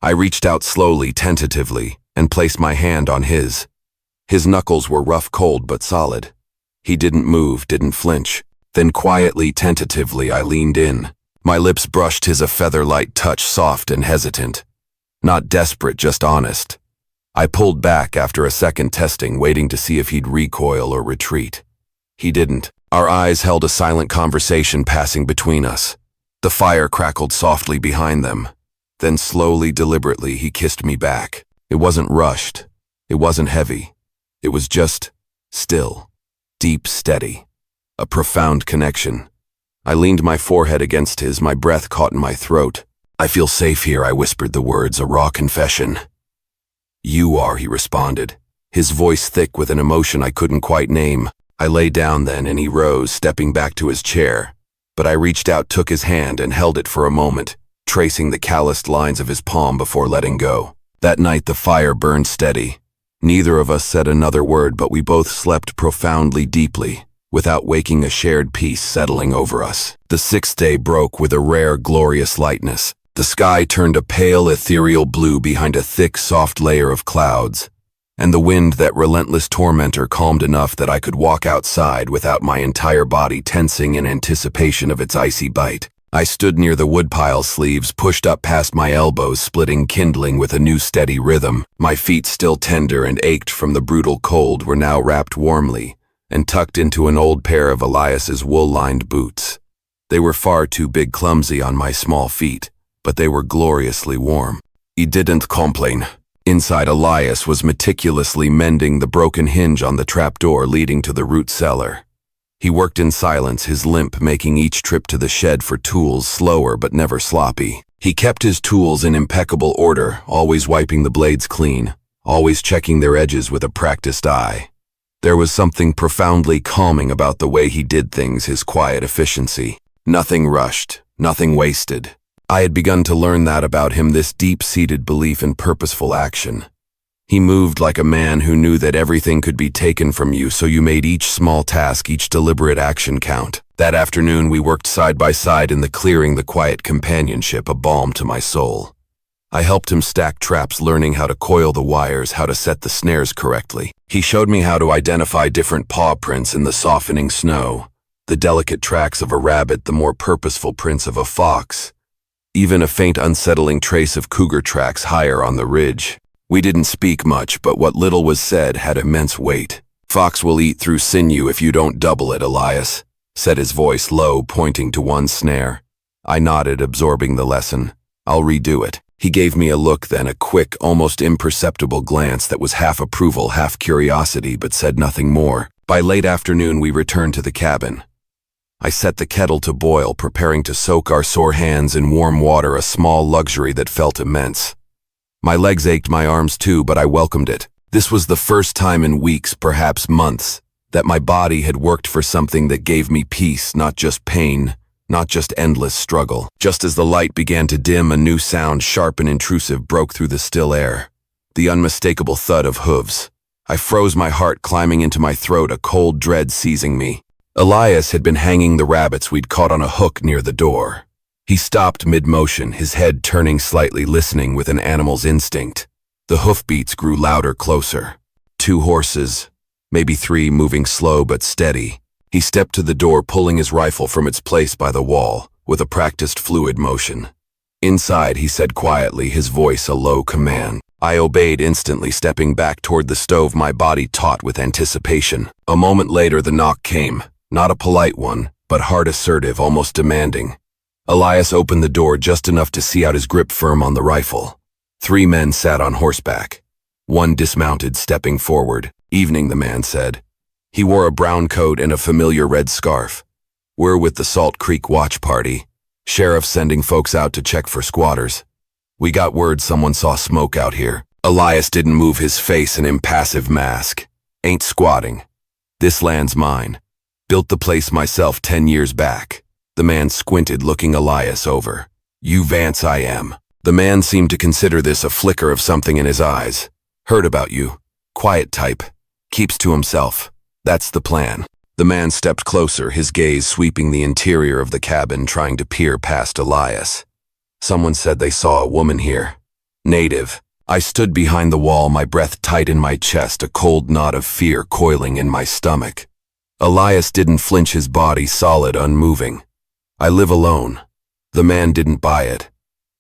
I reached out slowly, tentatively, and placed my hand on his. His knuckles were rough, cold, but solid. He didn't move, didn't flinch. Then quietly, tentatively, I leaned in. My lips brushed his, a feather-light touch, soft and hesitant. Not desperate, just honest. I pulled back after a second testing, waiting to see if he'd recoil or retreat. He didn't. Our eyes held a silent conversation passing between us. The fire crackled softly behind them. Then slowly, deliberately, he kissed me back. It wasn't rushed. It wasn't heavy. It was just still, deep, steady. A profound connection. I leaned my forehead against his, my breath caught in my throat. I feel safe here, I whispered the words, a raw confession. You are, he responded, his voice thick with an emotion I couldn't quite name. I lay down then, and he rose, stepping back to his chair. But I reached out, took his hand, and held it for a moment, tracing the calloused lines of his palm before letting go. That night the fire burned steady. Neither of us said another word, but we both slept profoundly, deeply, without waking, a shared peace settling over us. The 6th day broke with a rare, glorious lightness. The sky turned a pale, ethereal blue behind a thick, soft layer of clouds, and the wind, that relentless tormentor, calmed enough that I could walk outside without my entire body tensing in anticipation of its icy bite. I stood near the woodpile, sleeves pushed up past my elbows, splitting, kindling with a new steady rhythm. My feet, still tender and ached from the brutal cold, were now wrapped warmly and tucked into an old pair of Elias's wool-lined boots. They were far too big, clumsy on my small feet, but they were gloriously warm. He didn't complain. Inside, Elias was meticulously mending the broken hinge on the trapdoor leading to the root cellar. He worked in silence, his limp making each trip to the shed for tools slower but never sloppy. He kept his tools in impeccable order, always wiping the blades clean, always checking their edges with a practiced eye. There was something profoundly calming about the way he did things, his quiet efficiency. Nothing rushed, nothing wasted. I had begun to learn that about him, this deep-seated belief in purposeful action. He moved like a man who knew that everything could be taken from you, so you made each small task, each deliberate action count. That afternoon we worked side by side in the clearing, the quiet companionship, a balm to my soul. I helped him stack traps, learning how to coil the wires, how to set the snares correctly. He showed me how to identify different paw prints in the softening snow, the delicate tracks of a rabbit, the more purposeful prints of a fox, even a faint, unsettling trace of cougar tracks higher on the ridge. We didn't speak much, but what little was said had immense weight. Fox will eat through sinew if you don't double it, Elias, said his voice low, pointing to one snare. I nodded, absorbing the lesson. I'll redo it. He gave me a look then, a quick, almost imperceptible glance that was half approval, half curiosity, but said nothing more. By late afternoon, we returned to the cabin. I set the kettle to boil, preparing to soak our sore hands in warm water, a small luxury that felt immense. My legs ached, my arms too, but I welcomed it. This was the first time in weeks, perhaps months, that my body had worked for something that gave me peace, not just pain, not just endless struggle. Just as the light began to dim, a new sound, sharp and intrusive, broke through the still air. The unmistakable thud of hooves. I froze, my heart climbing into my throat, a cold dread seizing me. Elias had been hanging the rabbits we'd caught on a hook near the door. He stopped mid-motion, his head turning slightly, listening with an animal's instinct. The hoofbeats grew louder, closer. 2 horses, maybe 3, moving slow but steady. He stepped to the door, pulling his rifle from its place by the wall, with a practiced fluid motion. Inside, he said quietly, his voice a low command. I obeyed instantly, stepping back toward the stove, my body taut with anticipation. A moment later, the knock came. Not a polite one, but hard, assertive, almost demanding. Elias opened the door just enough to see out his grip firm on the rifle. 3 men sat on horseback. 1 dismounted, stepping forward. Evening, the man said. He wore a brown coat and a familiar red scarf. We're with the Salt Creek Watch Party. Sheriff sending folks out to check for squatters. We got word someone saw smoke out here. Elias didn't move, his face an impassive mask. Ain't squatting. This land's mine. Built the place myself 10 years back. The man squinted, looking Elias over. You Vance, I am. The man seemed to consider this a flicker of something in his eyes. Heard about you. Quiet type. Keeps to himself. That's the plan. The man stepped closer, his gaze sweeping the interior of the cabin, trying to peer past Elias. Someone said they saw a woman here. Native. I stood behind the wall, my breath tight in my chest, a cold knot of fear coiling in my stomach. Elias didn't flinch, his body solid, unmoving. I live alone. The man didn't buy it.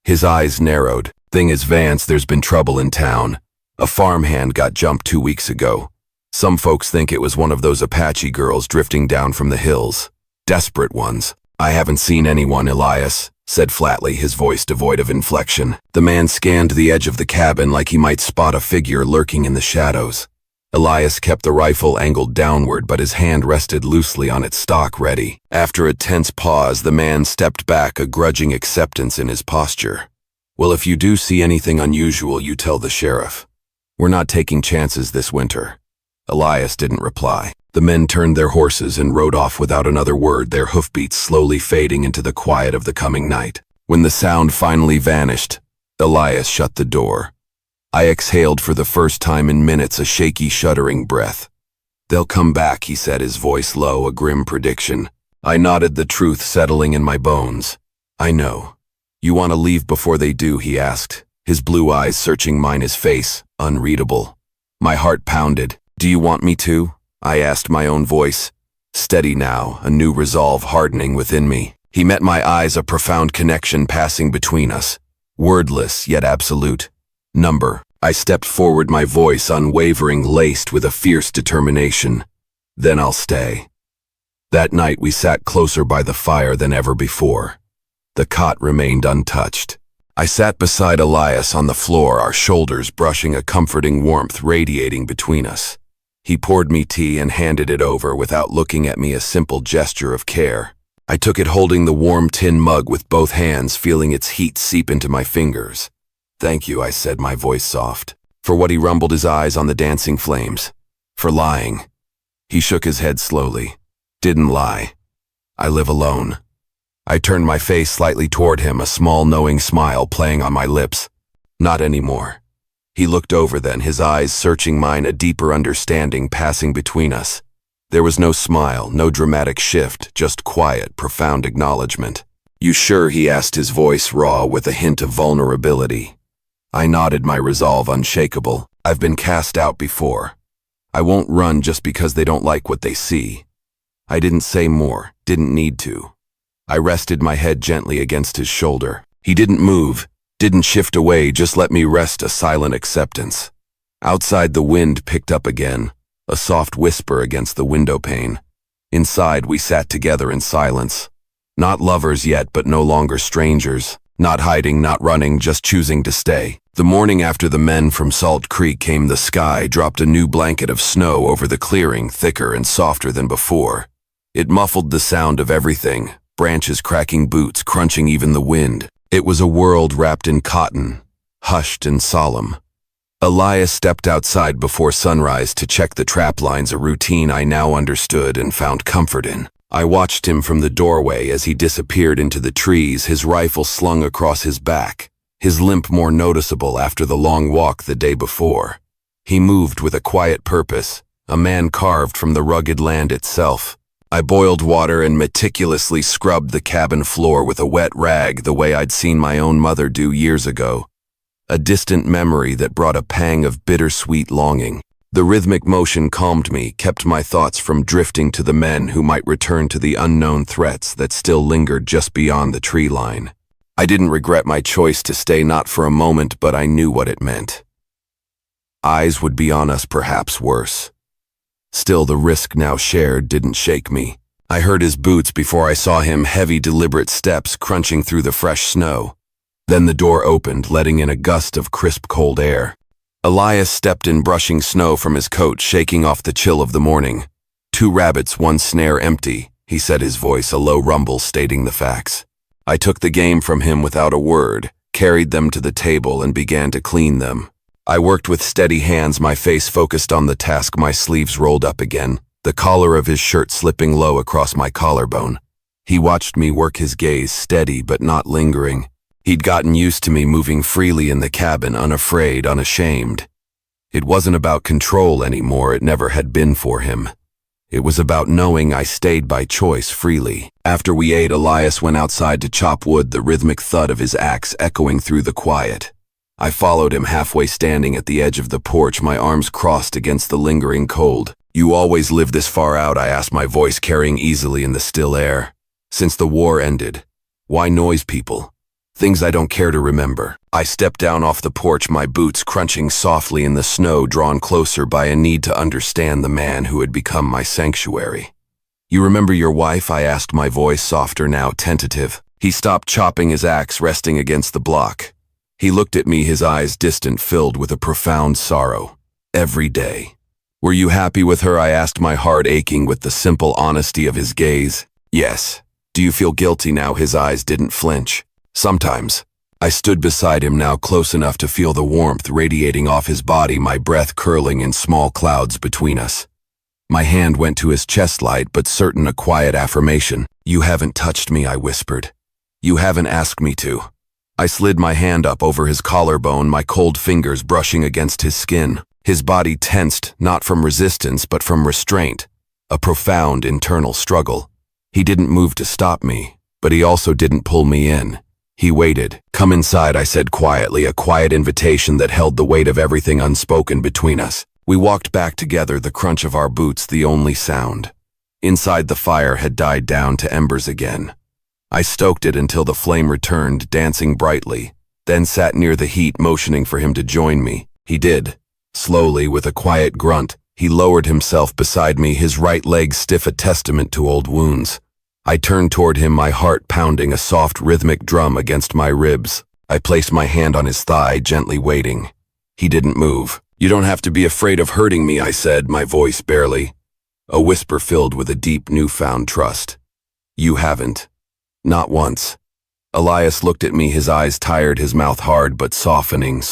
His eyes narrowed. Thing is, Vance, there's been trouble in town. A farmhand got jumped 2 weeks ago. Some folks think it was one of those Apache girls drifting down from the hills. Desperate ones. I haven't seen anyone, Elias said flatly, his voice devoid of inflection. The man scanned the edge of the cabin like he might spot a figure lurking in the shadows. Elias kept the rifle angled downward, but his hand rested loosely on its stock, ready. After a tense pause, the man stepped back, a grudging acceptance in his posture. Well, if you do see anything unusual, you tell the sheriff. We're not taking chances this winter. Elias didn't reply. The men turned their horses and rode off without another word, their hoofbeats slowly fading into the quiet of the coming night. When the sound finally vanished, Elias shut the door. I exhaled for the first time in minutes, a shaky, shuddering breath. They'll come back, he said, his voice low, a grim prediction. I nodded, the truth settling in my bones. I know. You want to leave before they do, he asked, his blue eyes searching mine, his face unreadable. My heart pounded. Do you want me to? I asked, my own voice. Steady now, a new resolve hardening within me. He met my eyes, a profound connection passing between us. Wordless, yet absolute. Number. I stepped forward, my voice unwavering, laced with a fierce determination. Then I'll stay. That night we sat closer by the fire than ever before. The cot remained untouched. I sat beside Elias on the floor, our shoulders brushing, a comforting warmth radiating between us. He poured me tea and handed it over without looking at me, a simple gesture of care. I took it, holding the warm tin mug with both hands, feeling its heat seep into my fingers. Thank you, I said, my voice soft. For what? He rumbled, his eyes on the dancing flames. For lying. He shook his head slowly. Didn't lie. I live alone. I turned my face slightly toward him, a small knowing smile playing on my lips. Not anymore. He looked over then, his eyes searching mine, a deeper understanding passing between us. There was no smile, no dramatic shift, just quiet, profound acknowledgement. You sure? He asked, his voice raw with a hint of vulnerability. I nodded, my resolve unshakable. I've been cast out before. I won't run just because they don't like what they see. I didn't say more, didn't need to. I rested my head gently against his shoulder. He didn't move, didn't shift away, just let me rest, a silent acceptance. Outside, the wind picked up again, a soft whisper against the window pane. Inside, we sat together in silence. Not lovers yet, but no longer strangers. Not hiding, not running, just choosing to stay. The morning after the men from Salt Creek came, the sky dropped a new blanket of snow over the clearing, thicker and softer than before. It muffled the sound of everything, branches cracking, boots crunching, even the wind. It was a world wrapped in cotton, hushed and solemn. Elias stepped outside before sunrise to check the trap lines, a routine I now understood and found comfort in. I watched him from the doorway as he disappeared into the trees, his rifle slung across his back, his limp more noticeable after the long walk the day before. He moved with a quiet purpose, a man carved from the rugged land itself. I boiled water and meticulously scrubbed the cabin floor with a wet rag, the way I'd seen my own mother do years ago. A distant memory that brought a pang of bittersweet longing. The rhythmic motion calmed me, kept my thoughts from drifting to the men who might return to the unknown threats that still lingered just beyond the tree line. I didn't regret my choice to stay, not for a moment, but I knew what it meant. Eyes would be on us, perhaps worse. Still, the risk now shared didn't shake me. I heard his boots before I saw him, heavy, deliberate steps crunching through the fresh snow. Then the door opened, letting in a gust of crisp, cold air. Elias stepped in, brushing snow from his coat, shaking off the chill of the morning. 2 rabbits, 1 snare empty, he said, his voice a low rumble stating the facts. I took the game from him without a word, carried them to the table and began to clean them. I worked with steady hands, my face focused on the task, my sleeves rolled up again, the collar of his shirt slipping low across my collarbone. He watched me work, his gaze steady but not lingering. He'd gotten used to me moving freely in the cabin, unafraid, unashamed. It wasn't about control anymore, it never had been for him. It was about knowing I stayed by choice, freely. After we ate, Elias went outside to chop wood, the rhythmic thud of his axe echoing through the quiet. I followed him, halfway, standing at the edge of the porch, my arms crossed against the lingering cold. You always live this far out? I asked, my voice carrying easily in the still air. Since the war ended. Why noise people? Things I don't care to remember. I stepped down off the porch, my boots crunching softly in the snow, drawn closer by a need to understand the man who had become my sanctuary. You remember your wife? I asked, my voice softer now, tentative. He stopped chopping, his axe resting against the block. He looked at me, his eyes distant, filled with a profound sorrow. Every day. Were you happy with her? I asked, my heart aching with the simple honesty of his gaze. Yes. Do you feel guilty now? His eyes didn't flinch. Sometimes. I stood beside him now, close enough to feel the warmth radiating off his body, my breath curling in small clouds between us. My hand went to his chest, light but certain, a quiet affirmation. You haven't touched me, I whispered. You haven't asked me to. I slid my hand up over his collarbone, my cold fingers brushing against his skin. His body tensed, not from resistance but from restraint, a profound internal struggle. He didn't move to stop me, but he also didn't pull me in. He waited. Come inside, I said quietly, a quiet invitation that held the weight of everything unspoken between us. We walked back together, the crunch of our boots the only sound. Inside, the fire had died down to embers again. I stoked it until the flame returned, dancing brightly, then sat near the heat, motioning for him to join me. He did. Slowly, with a quiet grunt, he lowered himself beside me, his right leg stiff, a testament to old wounds. I turned toward him, my heart pounding, a soft rhythmic drum against my ribs. I placed my hand on his thigh, gently waiting. He didn't move. You don't have to be afraid of hurting me, I said, my voice barely. A whisper filled with a deep, newfound trust. You haven't. Not once. Elias looked at me, his eyes tired, his mouth hard but softening.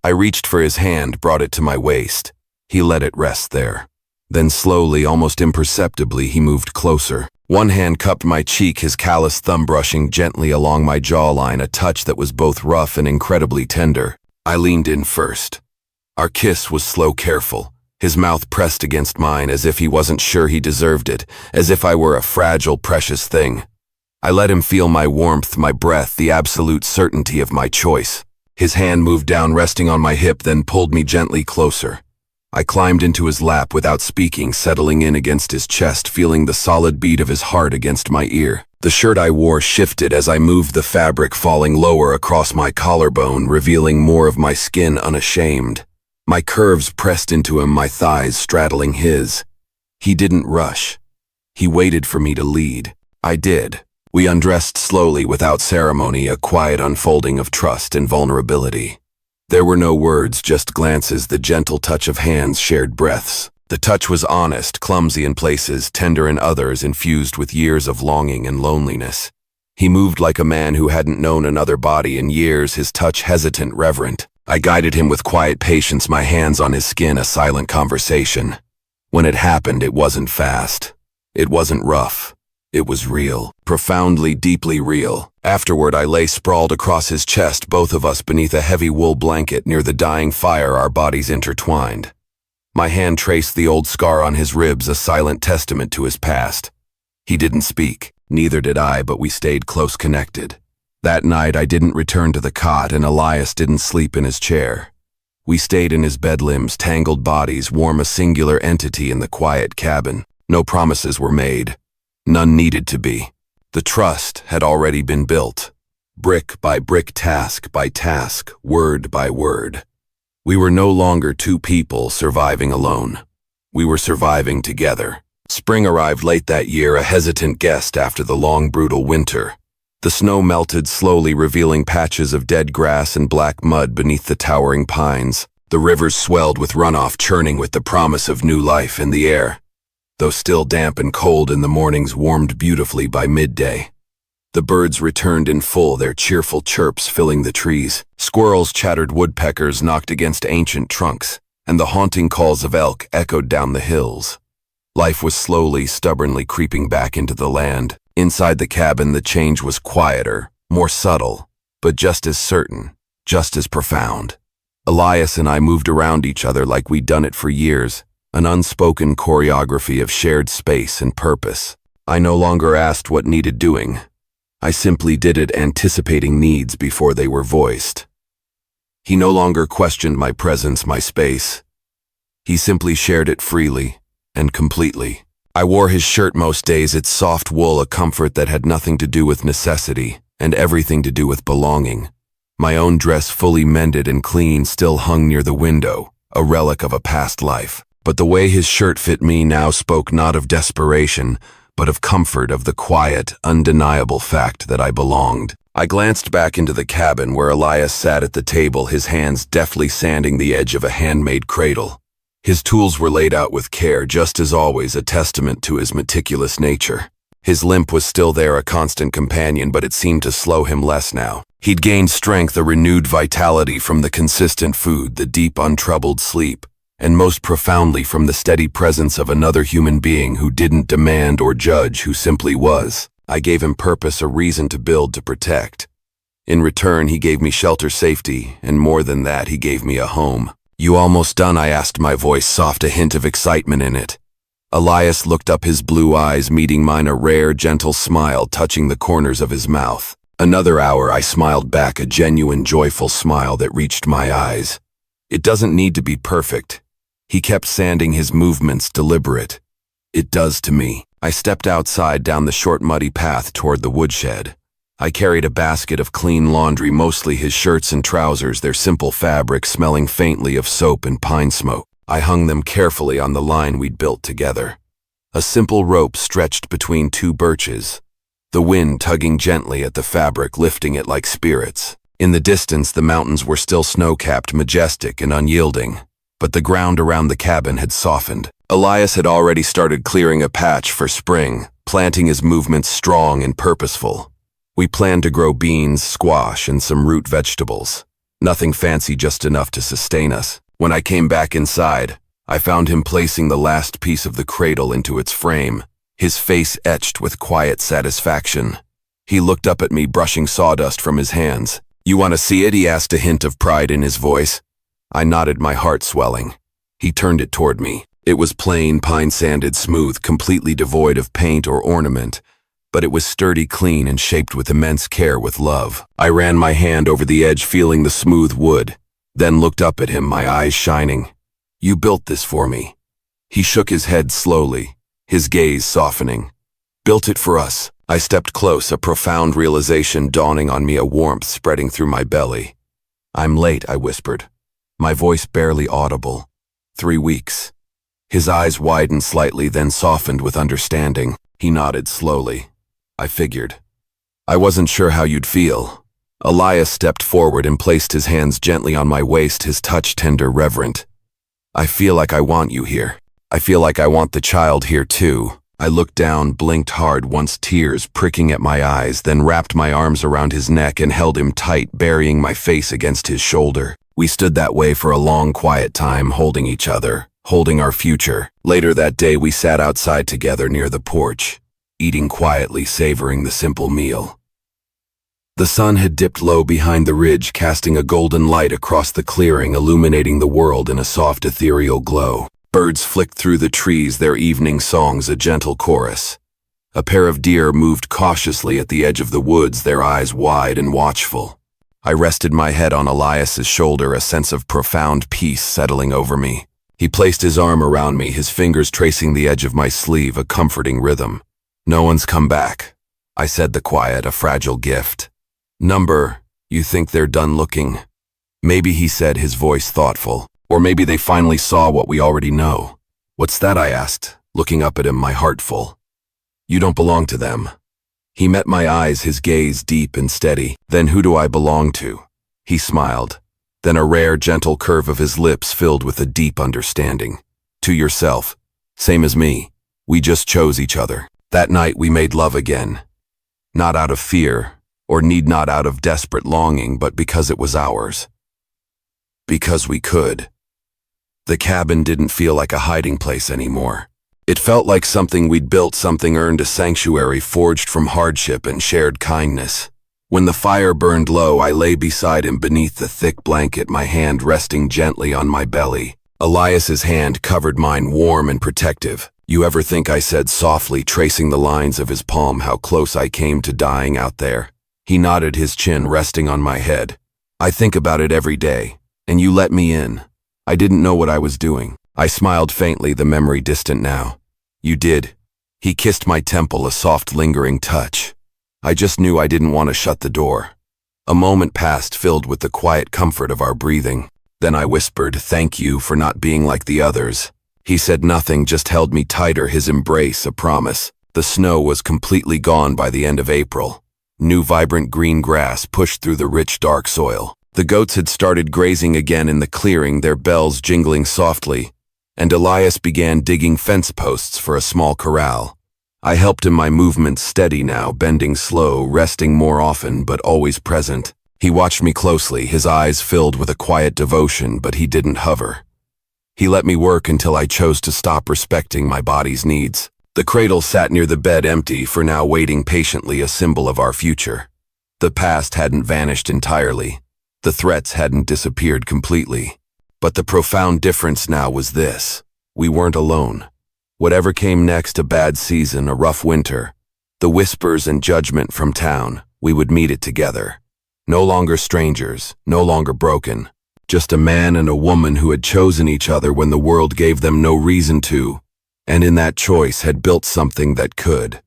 I reached for his hand, brought it to my waist. He let it rest there. Then slowly, almost imperceptibly, he moved closer. One hand cupped my cheek, his callous thumb brushing gently along my jawline, a touch that was both rough and incredibly tender. I leaned in first. Our kiss was slow, careful. His mouth pressed against mine as if he wasn't sure he deserved it, as if I were a fragile, precious thing. I let him feel my warmth, my breath, the absolute certainty of my choice. His hand moved down, resting on my hip, then pulled me gently closer. I climbed into his lap without speaking, settling in against his chest, feeling the solid beat of his heart against my ear. The shirt I wore shifted as I moved, the fabric falling lower across my collarbone, revealing more of my skin unashamed. My curves pressed into him, my thighs straddling his. He didn't rush. He waited for me to lead. I did. We undressed slowly without ceremony, a quiet unfolding of trust and vulnerability. There were no words, just glances, the gentle touch of hands, shared breaths. The touch was honest, clumsy in places, tender in others, infused with years of longing and loneliness. He moved like a man who hadn't known another body in years, his touch hesitant, reverent. I guided him with quiet patience, my hands on his skin, a silent conversation. When it happened, it wasn't fast. It wasn't rough. It was real, profoundly, deeply real. Afterward, I lay sprawled across his chest, both of us beneath a heavy wool blanket near the dying fire, our bodies intertwined. My hand traced the old scar on his ribs, a silent testament to his past. He didn't speak, neither did I, but we stayed close connected. That night, I didn't return to the cot, and Elias didn't sleep in his chair. We stayed in his bed limbs, tangled bodies, warm, a singular entity in the quiet cabin. No promises were made. None needed to be. The trust had already been built. Brick by brick, task by task, word by word. We were no longer two people surviving alone. We were surviving together. Spring arrived late that year, a hesitant guest after the long, brutal winter. The snow melted slowly, revealing patches of dead grass and black mud beneath the towering pines. The rivers swelled with runoff, churning with the promise of new life in the air. Though still damp and cold in the mornings, warmed beautifully by midday. The birds returned in full, their cheerful chirps filling the trees. Squirrels chattered, woodpeckers knocked against ancient trunks, and the haunting calls of elk echoed down the hills. Life was slowly, stubbornly creeping back into the land. Inside the cabin, the change was quieter, more subtle, but just as certain, just as profound. Elias and I moved around each other like we'd done it for years. An unspoken choreography of shared space and purpose. I no longer asked what needed doing. I simply did it, anticipating needs before they were voiced. He no longer questioned my presence, my space. He simply shared it freely and completely. I wore his shirt most days, its soft wool, a comfort that had nothing to do with necessity and everything to do with belonging. My own dress, fully mended and clean, still hung near the window, a relic of a past life. But the way his shirt fit me now spoke not of desperation, but of comfort, of the quiet, undeniable fact that I belonged. I glanced back into the cabin where Elias sat at the table, his hands deftly sanding the edge of a handmade cradle. His tools were laid out with care, just as always, a testament to his meticulous nature. His limp was still there, a constant companion, but it seemed to slow him less now. He'd gained strength, a renewed vitality from the consistent food, the deep, untroubled sleep, and most profoundly from the steady presence of another human being who didn't demand or judge, who simply was. I gave him purpose, a reason to build, to protect. In return, he gave me shelter, safety, and more than that, he gave me a home. "You almost done?" I asked, my voice soft, a hint of excitement in it. Elias looked up, his blue eyes meeting mine, a rare, gentle smile touching the corners of his mouth. Another hour, I smiled back, a genuine, joyful smile that reached my eyes. "It doesn't need to be perfect." He kept sanding his movements, deliberate. "It does to me." I stepped outside, down the short, muddy path toward the woodshed. I carried a basket of clean laundry, mostly his shirts and trousers, their simple fabric smelling faintly of soap and pine smoke. I hung them carefully on the line we'd built together. A simple rope stretched between two birches, the wind tugging gently at the fabric, lifting it like spirits. In the distance, the mountains were still snow-capped, majestic and unyielding, but the ground around the cabin had softened. Elias had already started clearing a patch for spring, planting his movements strong and purposeful. We planned to grow beans, squash, and some root vegetables. Nothing fancy, just enough to sustain us. When I came back inside, I found him placing the last piece of the cradle into its frame, his face etched with quiet satisfaction. He looked up at me, brushing sawdust from his hands. "You want to see it?" he asked, a hint of pride in his voice. I nodded, my heart swelling. He turned it toward me. It was plain, pine-sanded, smooth, completely devoid of paint or ornament, but it was sturdy, clean, and shaped with immense care, with love. I ran my hand over the edge, feeling the smooth wood, then looked up at him, my eyes shining. "You built this for me." He shook his head slowly, his gaze softening. "Built it for us." I stepped close, a profound realization dawning on me, a warmth spreading through my belly. "I'm late," I whispered. my voice barely audible. 3 weeks. His eyes widened slightly, then softened with understanding. He nodded slowly. I figured. I wasn't sure how you'd feel. Elias stepped forward and placed his hands gently on my waist, his touch tender, reverent. I feel like I want you here. I feel like I want the child here too. I looked down, blinked hard, once tears pricking at my eyes, then wrapped my arms around his neck and held him tight, burying my face against his shoulder. We stood that way for a long, quiet time, holding each other, holding our future. Later that day, we sat outside together near the porch, eating quietly, savoring the simple meal. The sun had dipped low behind the ridge, casting a golden light across the clearing, illuminating the world in a soft, ethereal glow. Birds flicked through the trees, their evening songs a gentle chorus. A pair of deer moved cautiously at the edge of the woods, their eyes wide and watchful. I rested my head on Elias's shoulder, a sense of profound peace settling over me. He placed his arm around me, his fingers tracing the edge of my sleeve, a comforting rhythm. No one's come back, I said, the quiet, a fragile gift. Number, you think they're done looking? Maybe, he said, his voice thoughtful. Or maybe they finally saw what we already know. What's that? I asked, looking up at him, my heart full. You don't belong to them. He met my eyes, his gaze deep and steady. Then who do I belong to? He smiled. Then a rare, gentle curve of his lips filled with a deep understanding. To yourself. Same as me. We just chose each other. That night we made love again. Not out of fear, or need not out of desperate longing, but because it was ours. Because we could. The cabin didn't feel like a hiding place anymore. It felt like something we'd built, something earned, a sanctuary forged from hardship and shared kindness. When the fire burned low, I lay beside him beneath the thick blanket, my hand resting gently on my belly. Elias's hand covered mine, warm and protective. You ever think, I said softly, tracing the lines of his palm, how close I came to dying out there? He nodded, his chin resting on my head. I think about it every day. And you let me in. I didn't know what I was doing. I smiled faintly, the memory distant now. You did. He kissed my temple, a soft, lingering touch. I just knew I didn't want to shut the door. A moment passed, filled with the quiet comfort of our breathing. Then I whispered, thank you for not being like the others. He said nothing, just held me tighter, his embrace a promise. The snow was completely gone by the end of April. New vibrant green grass pushed through the rich, dark soil. The goats had started grazing again in the clearing, their bells jingling softly, and Elias began digging fence posts for a small corral. I helped him, my movements steady now, bending slow, resting more often, but always present. He watched me closely, his eyes filled with a quiet devotion, but he didn't hover. He let me work until I chose to stop, respecting my body's needs. The cradle sat near the bed, empty for now, waiting patiently, a symbol of our future. The past hadn't vanished entirely. The threats hadn't disappeared completely. But the profound difference now was this. We weren't alone. Whatever came next, a bad season, a rough winter, the whispers and judgment from town, we would meet it together. No longer strangers, no longer broken. Just a man and a woman who had chosen each other when the world gave them no reason to, and in that choice had built something that could.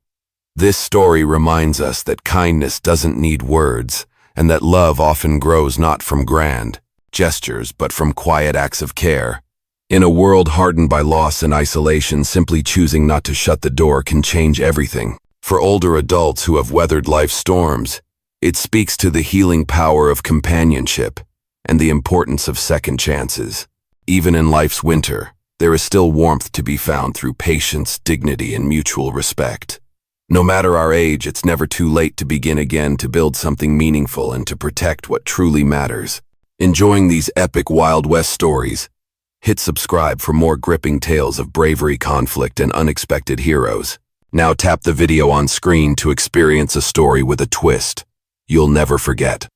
This story reminds us that kindness doesn't need words, and that love often grows not from grand gestures, but from quiet acts of care. In a world hardened by loss and isolation, simply choosing not to shut the door can change everything. For older adults who have weathered life's storms, it speaks to the healing power of companionship and the importance of second chances. Even in life's winter, there is still warmth to be found through patience, dignity, and mutual respect. No matter our age, it's never too late to begin again, to build something meaningful and to protect what truly matters. Enjoying these epic Wild West stories? Hit subscribe for more gripping tales of bravery, conflict, and unexpected heroes. Now tap the video on screen to experience a story with a twist you'll never forget.